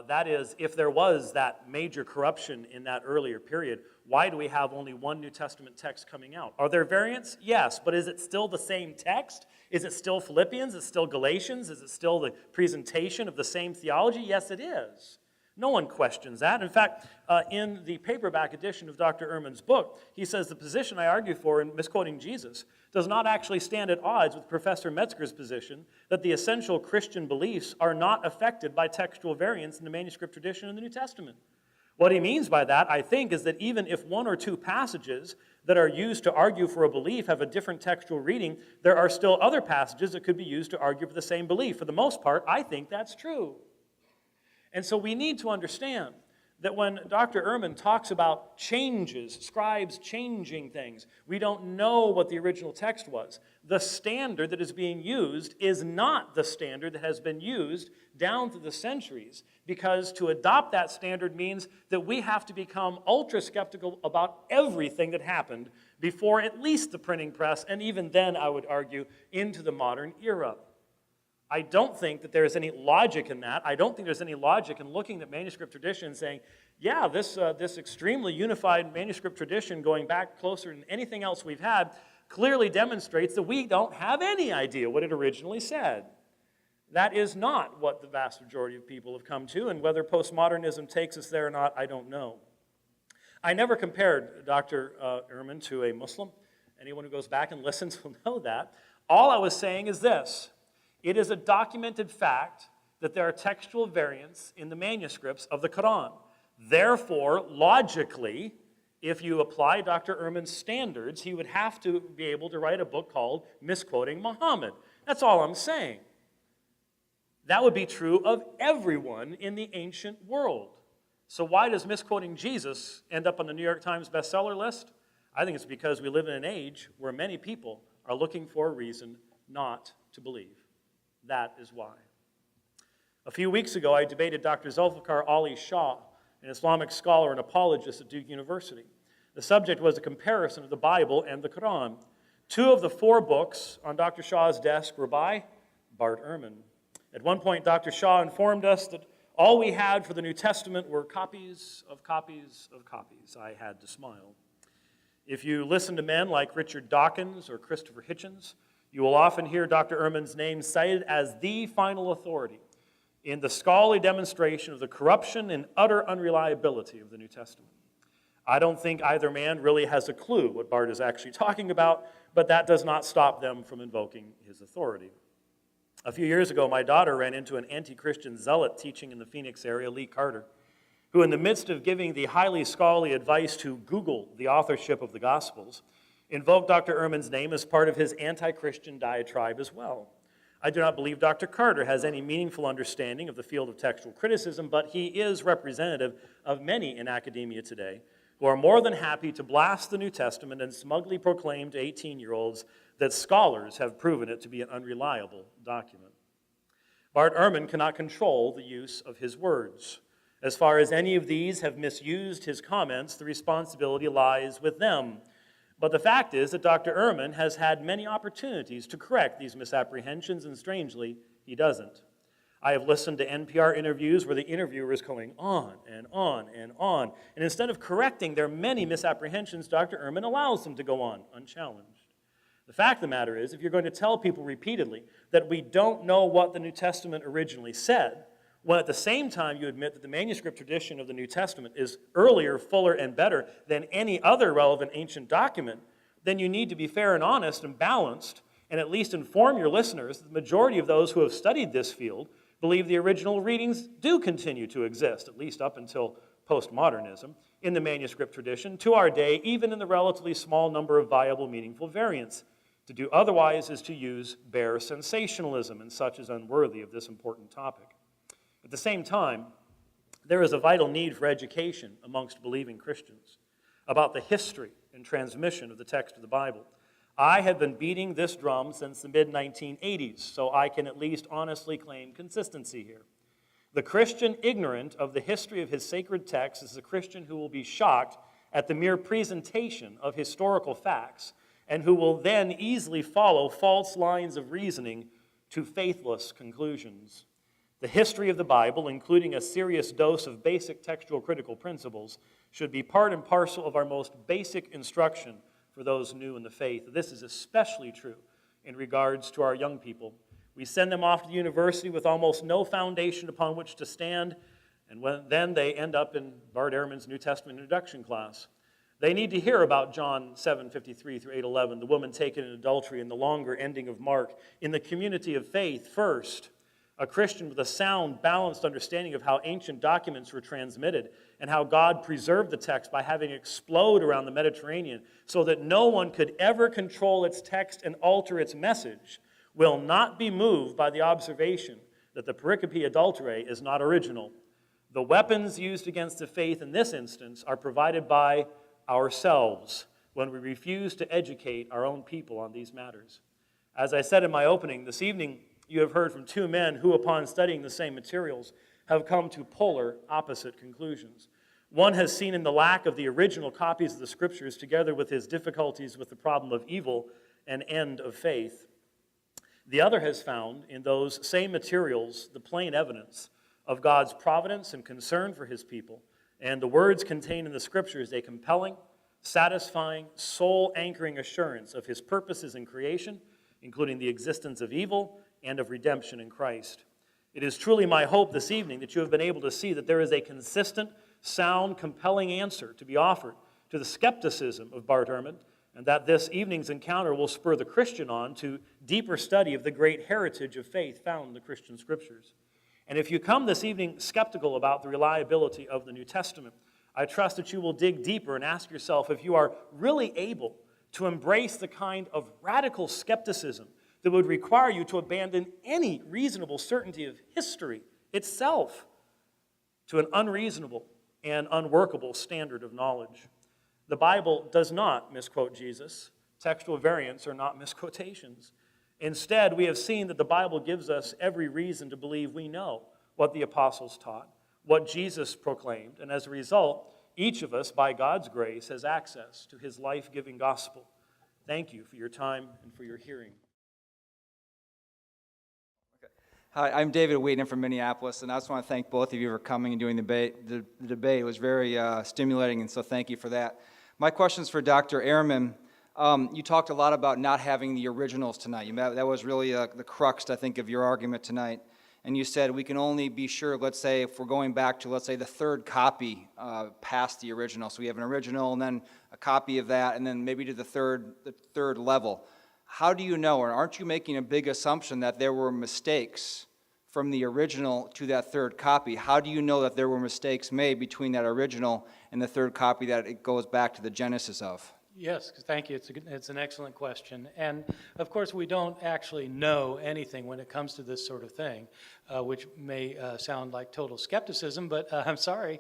That is, if there was that major corruption in that earlier period, why do we have only one New Testament text coming out? Are there variants? Yes, but is it still the same text? Is it still Philippians? Is it still Galatians? Is it still the presentation of the same theology? Yes, it is. No one questions that. In fact, in the paperback edition of Dr. Ehrman's book, he says the position I argue for in misquoting Jesus does not actually stand at odds with Professor Metzger's position that the essential Christian beliefs are not affected by textual variants in the manuscript tradition in the New Testament. What he means by that, I think, is that even if one or two passages that are used to argue for a belief have a different textual reading, there are still other passages that could be used to argue for the same belief. For the most part, I think that's true. And so we need to understand that when Dr. Ehrman talks about changes, scribes changing things, we don't know what the original text was. The standard that is being used is not the standard that has been used down through the centuries, because to adopt that standard means that we have to become ultra-skeptical about everything that happened before at least the printing press, and even then, I would argue, into the modern era. I don't think that there is any logic in that. I don't think there's any logic in looking at manuscript tradition and saying, yeah, this extremely unified manuscript tradition going back closer than anything else we've had clearly demonstrates that we don't have any idea what it originally said. That is not what the vast majority of people have come to, and whether postmodernism takes us there or not, I don't know. I never compared Dr. Ehrman to a Muslim. Anyone who goes back and listens will know that. All I was saying is this. It is a documented fact that there are textual variants in the manuscripts of the Quran. Therefore, logically, if you apply Dr. Ehrman's standards, he would have to be able to write a book called Misquoting Muhammad. That's all I'm saying. That would be true of everyone in the ancient world. So why does misquoting Jesus end up on the New York Times bestseller list? I think it's because we live in an age where many people are looking for a reason not to believe. That is why. A few weeks ago, I debated Dr. Zulfikar Ali Shah, an Islamic scholar and apologist at Duke University. The subject was a comparison of the Bible and the Quran. 2 of the 4 books on Dr. Shah's desk were by Bart Ehrman. At one point, Dr. Shah informed us that all we had for the New Testament were copies of copies of copies. I had to smile. If you listen to men like Richard Dawkins or Christopher Hitchens, you will often hear Dr. Ehrman's name cited as the final authority in the scholarly demonstration of the corruption and utter unreliability of the New Testament. I don't think either man really has a clue what Bart is actually talking about, but that does not stop them from invoking his authority. A few years ago, my daughter ran into an anti-Christian zealot teaching in the Phoenix area, Lee Carter, who in the midst of giving the highly scholarly advice to Google the authorship of the Gospels, invoked Dr. Ehrman's name as part of his anti-Christian diatribe as well. I do not believe Dr. Carter has any meaningful understanding of the field of textual criticism, but he is representative of many in academia today who are more than happy to blast the New Testament and smugly proclaim to 18-year-olds that scholars have proven it to be an unreliable document. Bart Ehrman cannot control the use of his words. As far as any of these have misused his comments, the responsibility lies with them. But the fact is that Dr. Ehrman has had many opportunities to correct these misapprehensions, and strangely, he doesn't. I have listened to NPR interviews where the interviewer is going on and on and on, and instead of correcting their many misapprehensions, Dr. Ehrman allows them to go on unchallenged. The fact of the matter is, if you're going to tell people repeatedly that we don't know what the New Testament originally said, when at the same time you admit that the manuscript tradition of the New Testament is earlier, fuller, and better than any other relevant ancient document, then you need to be fair and honest and balanced and at least inform your listeners that the majority of those who have studied this field believe the original readings do continue to exist, at least up until postmodernism, in the manuscript tradition to our day, even in the relatively small number of viable, meaningful variants. To do otherwise is to use bare sensationalism, and such is unworthy of this important topic. At the same time, there is a vital need for education amongst believing Christians about the history and transmission of the text of the Bible. I have been beating this drum since the mid-1980s, so I can at least honestly claim consistency here. The Christian ignorant of the history of his sacred text is a Christian who will be shocked at the mere presentation of historical facts and who will then easily follow false lines of reasoning to faithless conclusions. The history of the Bible, including a serious dose of basic textual critical principles, should be part and parcel of our most basic instruction for those new in the faith. This is especially true in regards to our young people. We send them off to the university with almost no foundation upon which to stand, and then they end up in Bart Ehrman's New Testament introduction class. They need to hear about John 7:53 through 8:11, the woman taken in adultery, and the longer ending of Mark, in the community of faith first. A Christian with a sound, balanced understanding of how ancient documents were transmitted and how God preserved the text by having it explode around the Mediterranean so that no one could ever control its text and alter its message will not be moved by the observation that the pericope adulterae is not original. The weapons used against the faith in this instance are provided by ourselves when we refuse to educate our own people on these matters. As I said in my opening, this evening you have heard from 2 men who, upon studying the same materials, have come to polar opposite conclusions. One has seen in the lack of the original copies of the Scriptures, together with his difficulties with the problem of evil, an end of faith. The other has found in those same materials the plain evidence of God's providence and concern for his people, and the words contained in the Scriptures a compelling, satisfying, soul-anchoring assurance of his purposes in creation, including the existence of evil and of redemption in Christ. It is truly my hope this evening that you have been able to see that there is a consistent, sound, compelling answer to be offered to the skepticism of Bart Ehrman, and that this evening's encounter will spur the Christian on to deeper study of the great heritage of faith found in the Christian Scriptures. And if you come this evening skeptical about the reliability of the New Testament, I trust that you will dig deeper and ask yourself if you are really able to embrace the kind of radical skepticism that would require you to abandon any reasonable certainty of history itself to an unreasonable and unworkable standard of knowledge. The Bible does not misquote Jesus. Textual variants are not misquotations. Instead, we have seen that the Bible gives us every reason to believe we know what the apostles taught, what Jesus proclaimed, and as a result, each of us, by God's grace, has access to his life-giving gospel. Thank you for your time and for your hearing. Hi, I'm David Wheaton from Minneapolis, and I just want to thank both of you for coming and doing the debate. It was very stimulating, and so thank you for that. My question is for Dr. Ehrman. You talked a lot about not having the originals tonight. That was really the crux, I think, of your argument tonight. And you said we can only be sure, let's say, if we're going back to, let's say, the third copy past the original. So we have an original and then a copy of that, and then maybe to the third level. How do you know, or aren't you making a big assumption that there were mistakes from the original to that third copy? How do you know that there were mistakes made between that original and the third copy that it goes back to the genesis of? Yes, thank you. It's an excellent question. And of course, we don't actually know anything when it comes to this sort of thing, which may sound like total skepticism, but I'm sorry,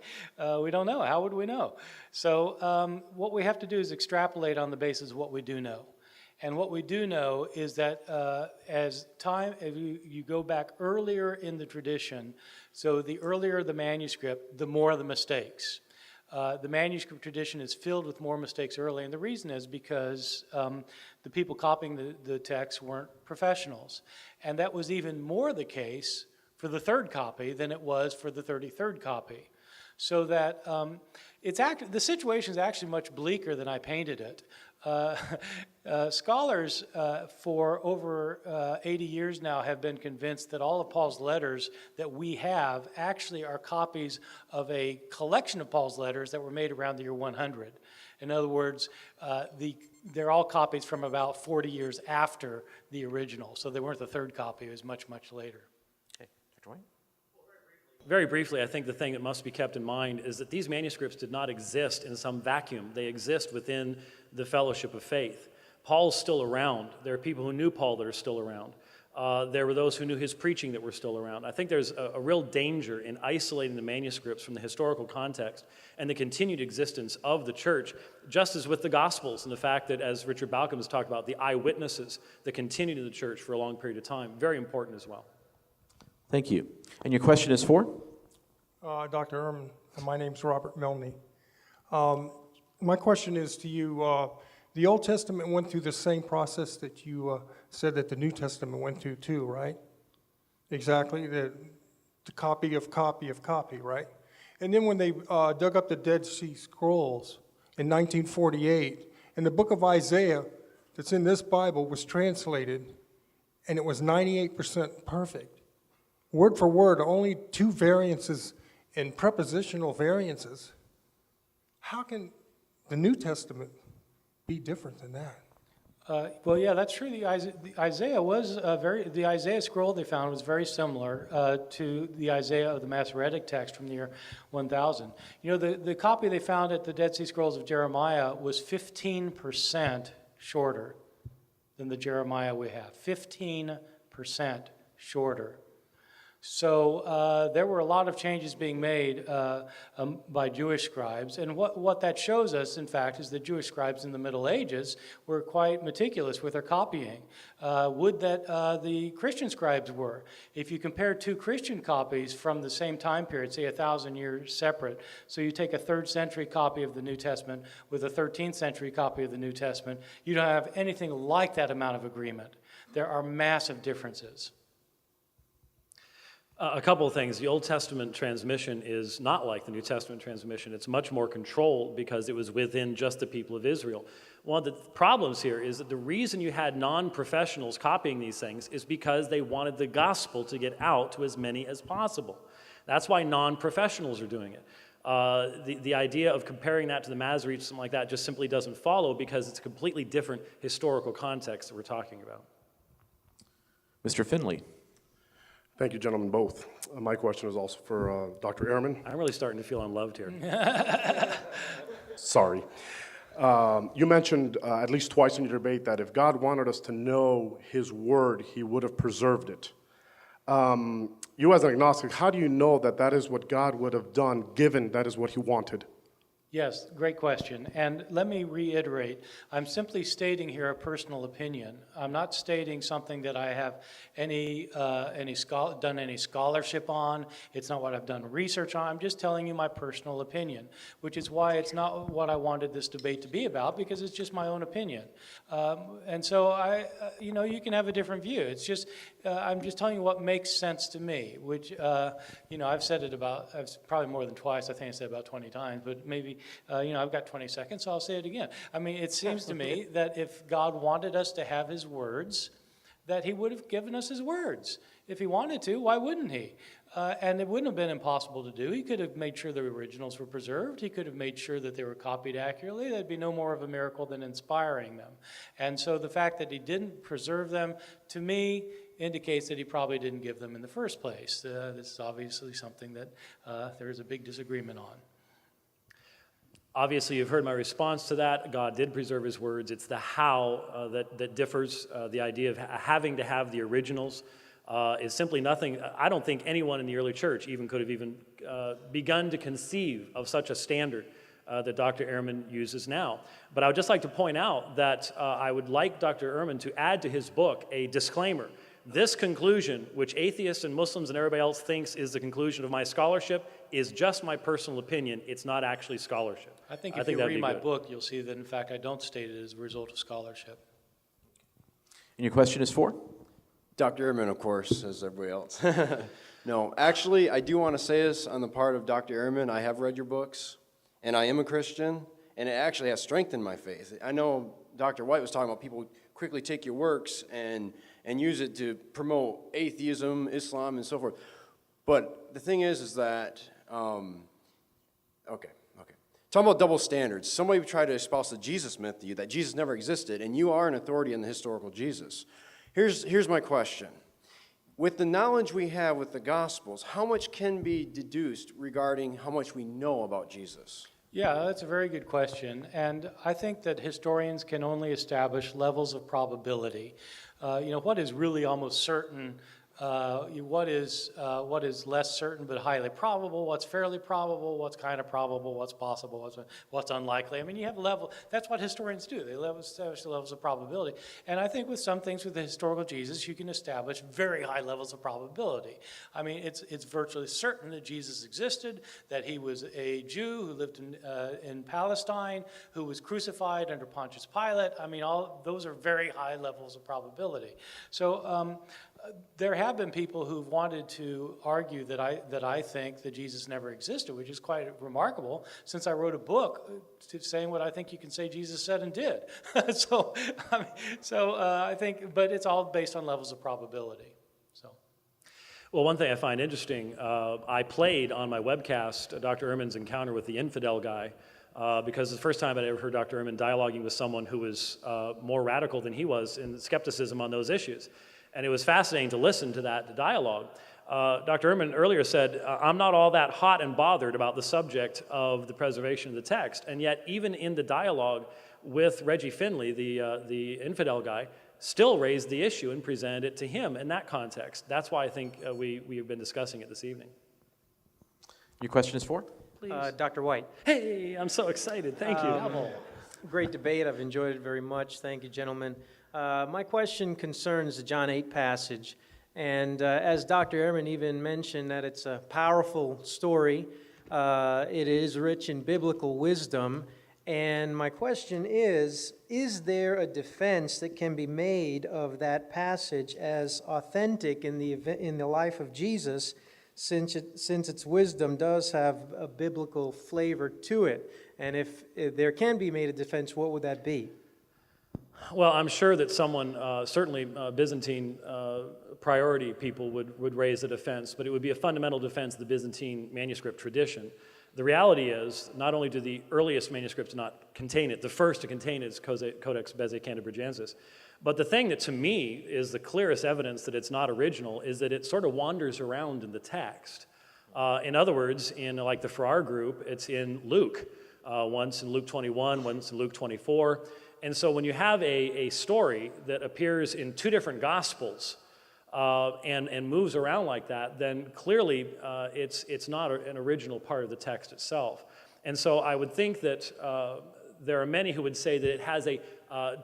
we don't know. How would we know? So what we have to do is extrapolate on the basis of what we do know. And what we do know is that as you go back earlier in the tradition, so the earlier the manuscript, the more the mistakes. The manuscript tradition is filled with more mistakes early, and the reason is because the people copying the text weren't professionals. And that was even more the case for the third copy than it was for the 33rd copy. So that the situation is actually much bleaker than I painted it. Scholars for over 80 years now have been convinced that all of Paul's letters that we have actually are copies of a collection of Paul's letters that were made around the year 100. In other words, they're all copies from about 40 years after the original. So they weren't the third copy, it was much, much later. Okay, Dr. White? Very briefly, I think the thing that must be kept in mind is that these manuscripts did not exist in some vacuum. They exist within the fellowship of faith. Paul's still around. There are people who knew Paul that are still around. There were those who knew his preaching that were still around. I think there's a real danger in isolating the manuscripts from the historical context and the continued existence of the church, just as with the Gospels and the fact that, as Richard Balcom has talked about, the eyewitnesses that continued in the church for a long period of time, very important as well. Thank you. And your question is for? Dr. Ehrman, my name's Robert Melney. My question is to you, the Old Testament went through the same process that you said that the New Testament went through too, right? Exactly, the copy of copy of copy, right? And then when they dug up the Dead Sea Scrolls in 1948, and the book of Isaiah that's in this Bible was translated, and it was 98% perfect. Word for word, only 2 variances in prepositional variances. How can the New Testament be different than that? Well, yeah, that's true. The Isaiah scroll they found was very similar to the Isaiah of the Masoretic text from the year 1000. You know, the copy they found at the Dead Sea Scrolls of Jeremiah was 15% shorter than the Jeremiah we have. 15% shorter. So there were a lot of changes being made by Jewish scribes, and what that shows us, in fact, is that Jewish scribes in the Middle Ages were quite meticulous with their copying. Would that the Christian scribes were. If you compare 2 Christian copies from the same time period, say 1,000 years separate, so you take a 3rd century copy of the New Testament with a 13th century copy of the New Testament, you don't have anything like that amount of agreement. There are massive differences. A couple of things. The Old Testament transmission is not like the New Testament transmission. It's much more controlled because it was within just the people of Israel. One of the problems here is that the reason you had non-professionals copying these things is because they wanted the gospel to get out to as many as possible. That's why non-professionals are doing it. The idea of comparing that to the Masoretes or something like that just simply doesn't follow because it's a completely different historical context that we're talking about. Mr. Finley. Thank you, gentlemen, both. My question is also for Dr. Ehrman. I'm really starting to feel unloved here. Sorry. You mentioned at least twice in your debate that if God wanted us to know His Word, He would have preserved it. You as an agnostic, how do you know that that is what God would have done, given that is what He wanted? Yes, great question. And let me reiterate, I'm simply stating here a personal opinion. I'm not stating something that I have done any scholarship on. It's not what I've done research on. I'm just telling you my personal opinion, which is why it's not what I wanted this debate to be about, because it's just my own opinion. And so you can have a different view. It's just, I'm just telling you what makes sense to me, which, I've said it probably more than twice. I think I said it about 20 times, but maybe, I've got 20 seconds, so I'll say it again. I mean, it seems to me that if God wanted us to have His words, that He would have given us His words. If He wanted to, why wouldn't He? And it wouldn't have been impossible to do. He could have made sure the originals were preserved. He could have made sure that they were copied accurately. That'd be no more of a miracle than inspiring them. And so the fact that He didn't preserve them, to me, indicates that He probably didn't give them in the first place. This is obviously something that there is a big disagreement on. Obviously, you've heard my response to that. God did preserve His words. It's the how that differs. The idea of having to have the originals is simply nothing. I don't think anyone in the early church even could have even begun to conceive of such a standard that Dr. Ehrman uses now. But I would just like to point out that I would like Dr. Ehrman to add to his book a disclaimer. This conclusion, which atheists and Muslims and everybody else thinks is the conclusion of my scholarship, is just my personal opinion. It's not actually scholarship. I think if you that'd read be my good. book, you'll see that, in fact, I don't state it as a result of scholarship. And your question is for? Dr. Ehrman, of course, as everybody else. No, actually, I do want to say this on the part of Dr. Ehrman. I have read your books, and I am a Christian, and it actually has strengthened my faith. I know Dr. White was talking about people quickly take your works and use it to promote atheism, Islam, and so forth. But the thing is that, okay. Talking about double standards. Somebody would try to espouse the Jesus myth to you, that Jesus never existed, and you are an authority in the historical Jesus. Here's my question. With the knowledge we have with the Gospels, how much can be deduced regarding how much we know about Jesus? Yeah, that's a very good question. And I think that historians can only establish levels of probability. What is really almost certain, what is less certain but highly probable, what's fairly probable, what's kind of probable, what's possible, what's unlikely. I mean, you have that's what historians do. They establish levels of probability. And I think with some things with the historical Jesus, you can establish very high levels of probability. I mean, it's virtually certain that Jesus existed, that He was a Jew who lived in Palestine, who was crucified under Pontius Pilate. I mean, all those are very high levels of probability. So there have been people who've wanted to argue that I think that Jesus never existed, which is quite remarkable, since I wrote a book saying what I think you can say Jesus said and did. I think, but it's all based on levels of probability. So. Well, one thing I find interesting, I played on my webcast Dr. Ehrman's encounter with the infidel guy, because the first time I ever heard Dr. Ehrman dialoguing with someone who was more radical than he was in skepticism on those issues. And it was fascinating to listen to that dialogue. Dr. Ehrman earlier said, I'm not all that hot and bothered about the subject of the preservation of the text. And yet, even in the dialogue with Reggie Finley, the infidel guy, still raised the issue and presented it to him in that context. That's why I think we have been discussing it this evening. Your question is for? Dr. White. Hey, I'm so excited. Thank you. Great debate. I've enjoyed it very much. Thank you, gentlemen. My question concerns the John 8 passage. And as Dr. Ehrman even mentioned, that it's a powerful story. It is rich in biblical wisdom. And my question is there a defense that can be made of that passage as authentic in the life of Jesus, since its wisdom does have a biblical flavor to it? And if there can be made a defense, what would that be? Well, I'm sure that someone, certainly Byzantine priority people would raise a defense, but it would be a fundamental defense of the Byzantine manuscript tradition. The reality is, not only do the earliest manuscripts not contain it, the first to contain it is Codex Bezae Cantabrigiensis, But the thing that to me is the clearest evidence that it's not original is that it sort of wanders around in the text. In other words, in like the Farrar group, it's in Luke, once in Luke 21, once in Luke 24. And so when you have a story that appears in two different Gospels and moves around like that, then clearly it's not an original part of the text itself. And so I would think that there are many who would say that it has a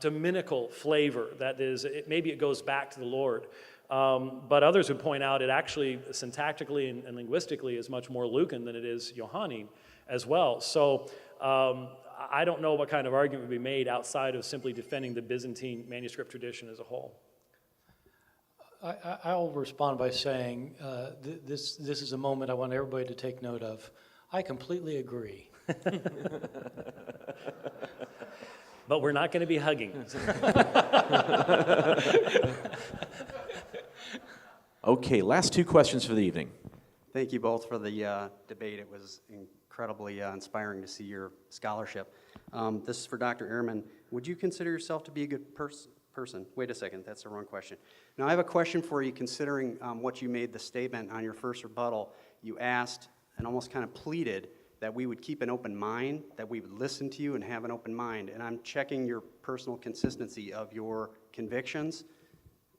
dominical flavor, that is, maybe it goes back to the Lord. But others would point out it actually syntactically and linguistically is much more Lucan than it is Johannine as well. So I don't know what kind of argument would be made outside of simply defending the Byzantine manuscript tradition as a whole. I'll respond by saying this is a moment I want everybody to take note of. I completely agree. But we're not going to be hugging. Okay, last two questions for the evening. Thank you both for the debate. It was incredibly inspiring to see your scholarship. This is for Dr. Ehrman. Would you consider yourself to be a good person? Wait a second, that's the wrong question. Now, I have a question for you considering what you made the statement on your first rebuttal. You asked and almost kind of pleaded that we would keep an open mind, that we would listen to you and have an open mind. And I'm checking your personal consistency of your convictions.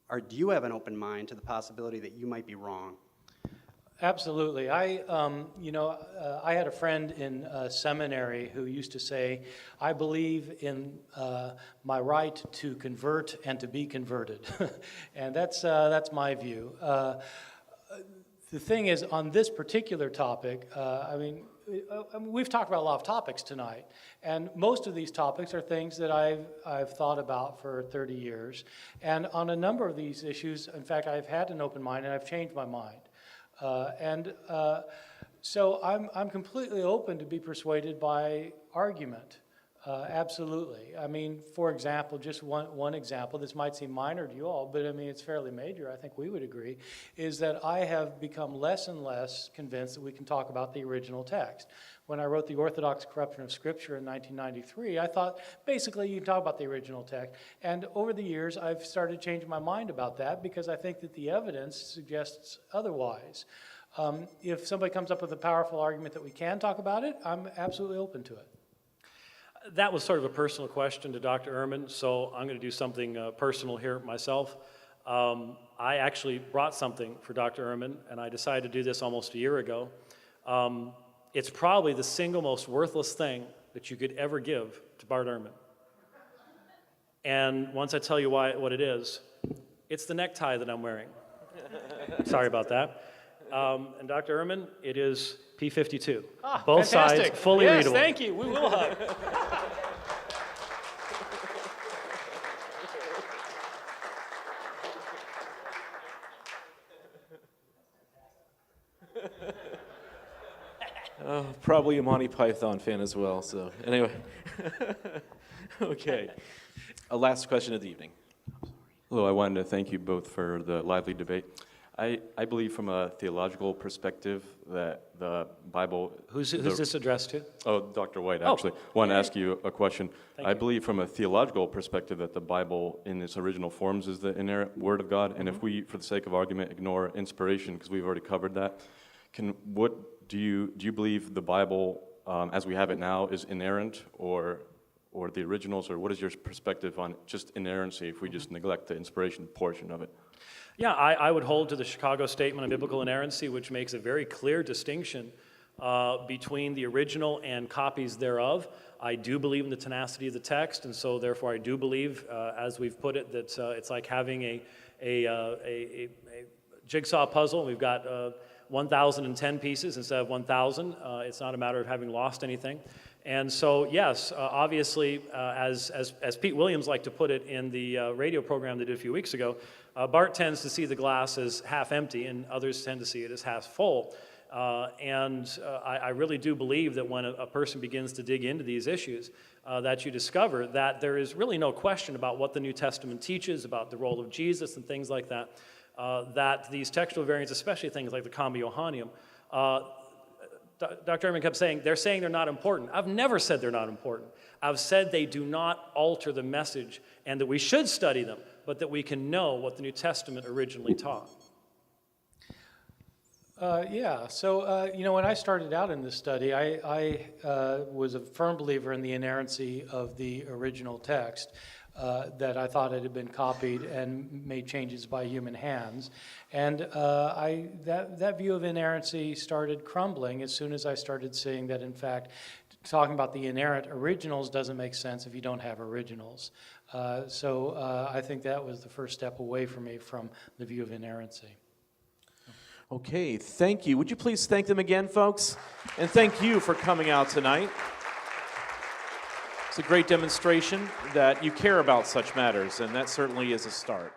Or do you have an open mind to the possibility that you might be wrong? Absolutely. I had a friend in seminary who used to say, I believe in my right to convert and to be converted. And that's my view. The thing is, on this particular topic, we've talked about a lot of topics tonight, and most of these topics are things that I've thought about for 30 years. And on a number of these issues, in fact, I've had an open mind and I've changed my mind. So I'm completely open to be persuaded by argument. Absolutely. I mean, for example, just one example, this might seem minor to you all, but I mean, it's fairly major, I think we would agree, is that I have become less and less convinced that we can talk about the original text. When I wrote The Orthodox Corruption of Scripture in 1993, I thought, basically, you can talk about the original text. And over the years, I've started changing my mind about that because I think that the evidence suggests otherwise. If somebody comes up with a powerful argument that we can talk about it, I'm absolutely open to it. That was sort of a personal question to Dr. Ehrman, so I'm going to do something personal here myself. I actually brought something for Dr. Ehrman, and I decided to do this almost a year ago. It's probably the single most worthless thing that you could ever give to Bart Ehrman. And once I tell you what it is, it's the necktie that I'm wearing. Sorry about that. And Dr. Ehrman, it is P52. Both fantastic. sides fully yes, readable. Thank you. We will hug. Probably a Monty Python fan as well, so anyway. Okay. A last question of the evening. Hello, I wanted to thank you both for the lively debate. I believe from a theological perspective that the Bible... Who's this addressed to? Oh, Dr. White, actually. Want to ask you a question. Thank I you. believe from a theological perspective that the Bible in its original forms is the inerrant Word of God, and if we, for the sake of argument, ignore inspiration, because we've already covered that, do you believe the Bible, as we have it now, is inerrant, or the originals, or what is your perspective on just inerrancy if we just neglect the inspiration portion of it? Yeah, I would hold to the Chicago Statement on Biblical Inerrancy, which makes a very clear distinction between the original and copies thereof. I do believe in the tenacity of the text, and so therefore I do believe, as we've put it, that it's like having a jigsaw puzzle. We've got 1,010 pieces instead of 1,000. It's not a matter of having lost anything. And so, yes, obviously, as Pete Williams liked to put it in the radio program they did a few weeks ago, Bart tends to see the glass as half empty, and others tend to see it as half full. I really do believe that when a person begins to dig into these issues, that you discover that there is really no question about what the New Testament teaches, about the role of Jesus and things like that, that these textual variants, especially things like the Comma Johanneum, Dr. Ehrman kept saying, they're saying they're not important. I've never said they're not important. I've said they do not alter the message and that we should study them, but that we can know what the New Testament originally taught. When I started out in this study, I was a firm believer in the inerrancy of the original text, that I thought it had been copied and made changes by human hands. And that view of inerrancy started crumbling as soon as I started seeing that, in fact, talking about the inerrant originals doesn't make sense if you don't have originals. I think that was the first step away for me from the view of inerrancy. Okay, thank you. Would you please thank them again, folks? And thank you for coming out tonight. It's a great demonstration that you care about such matters, and that certainly is a start.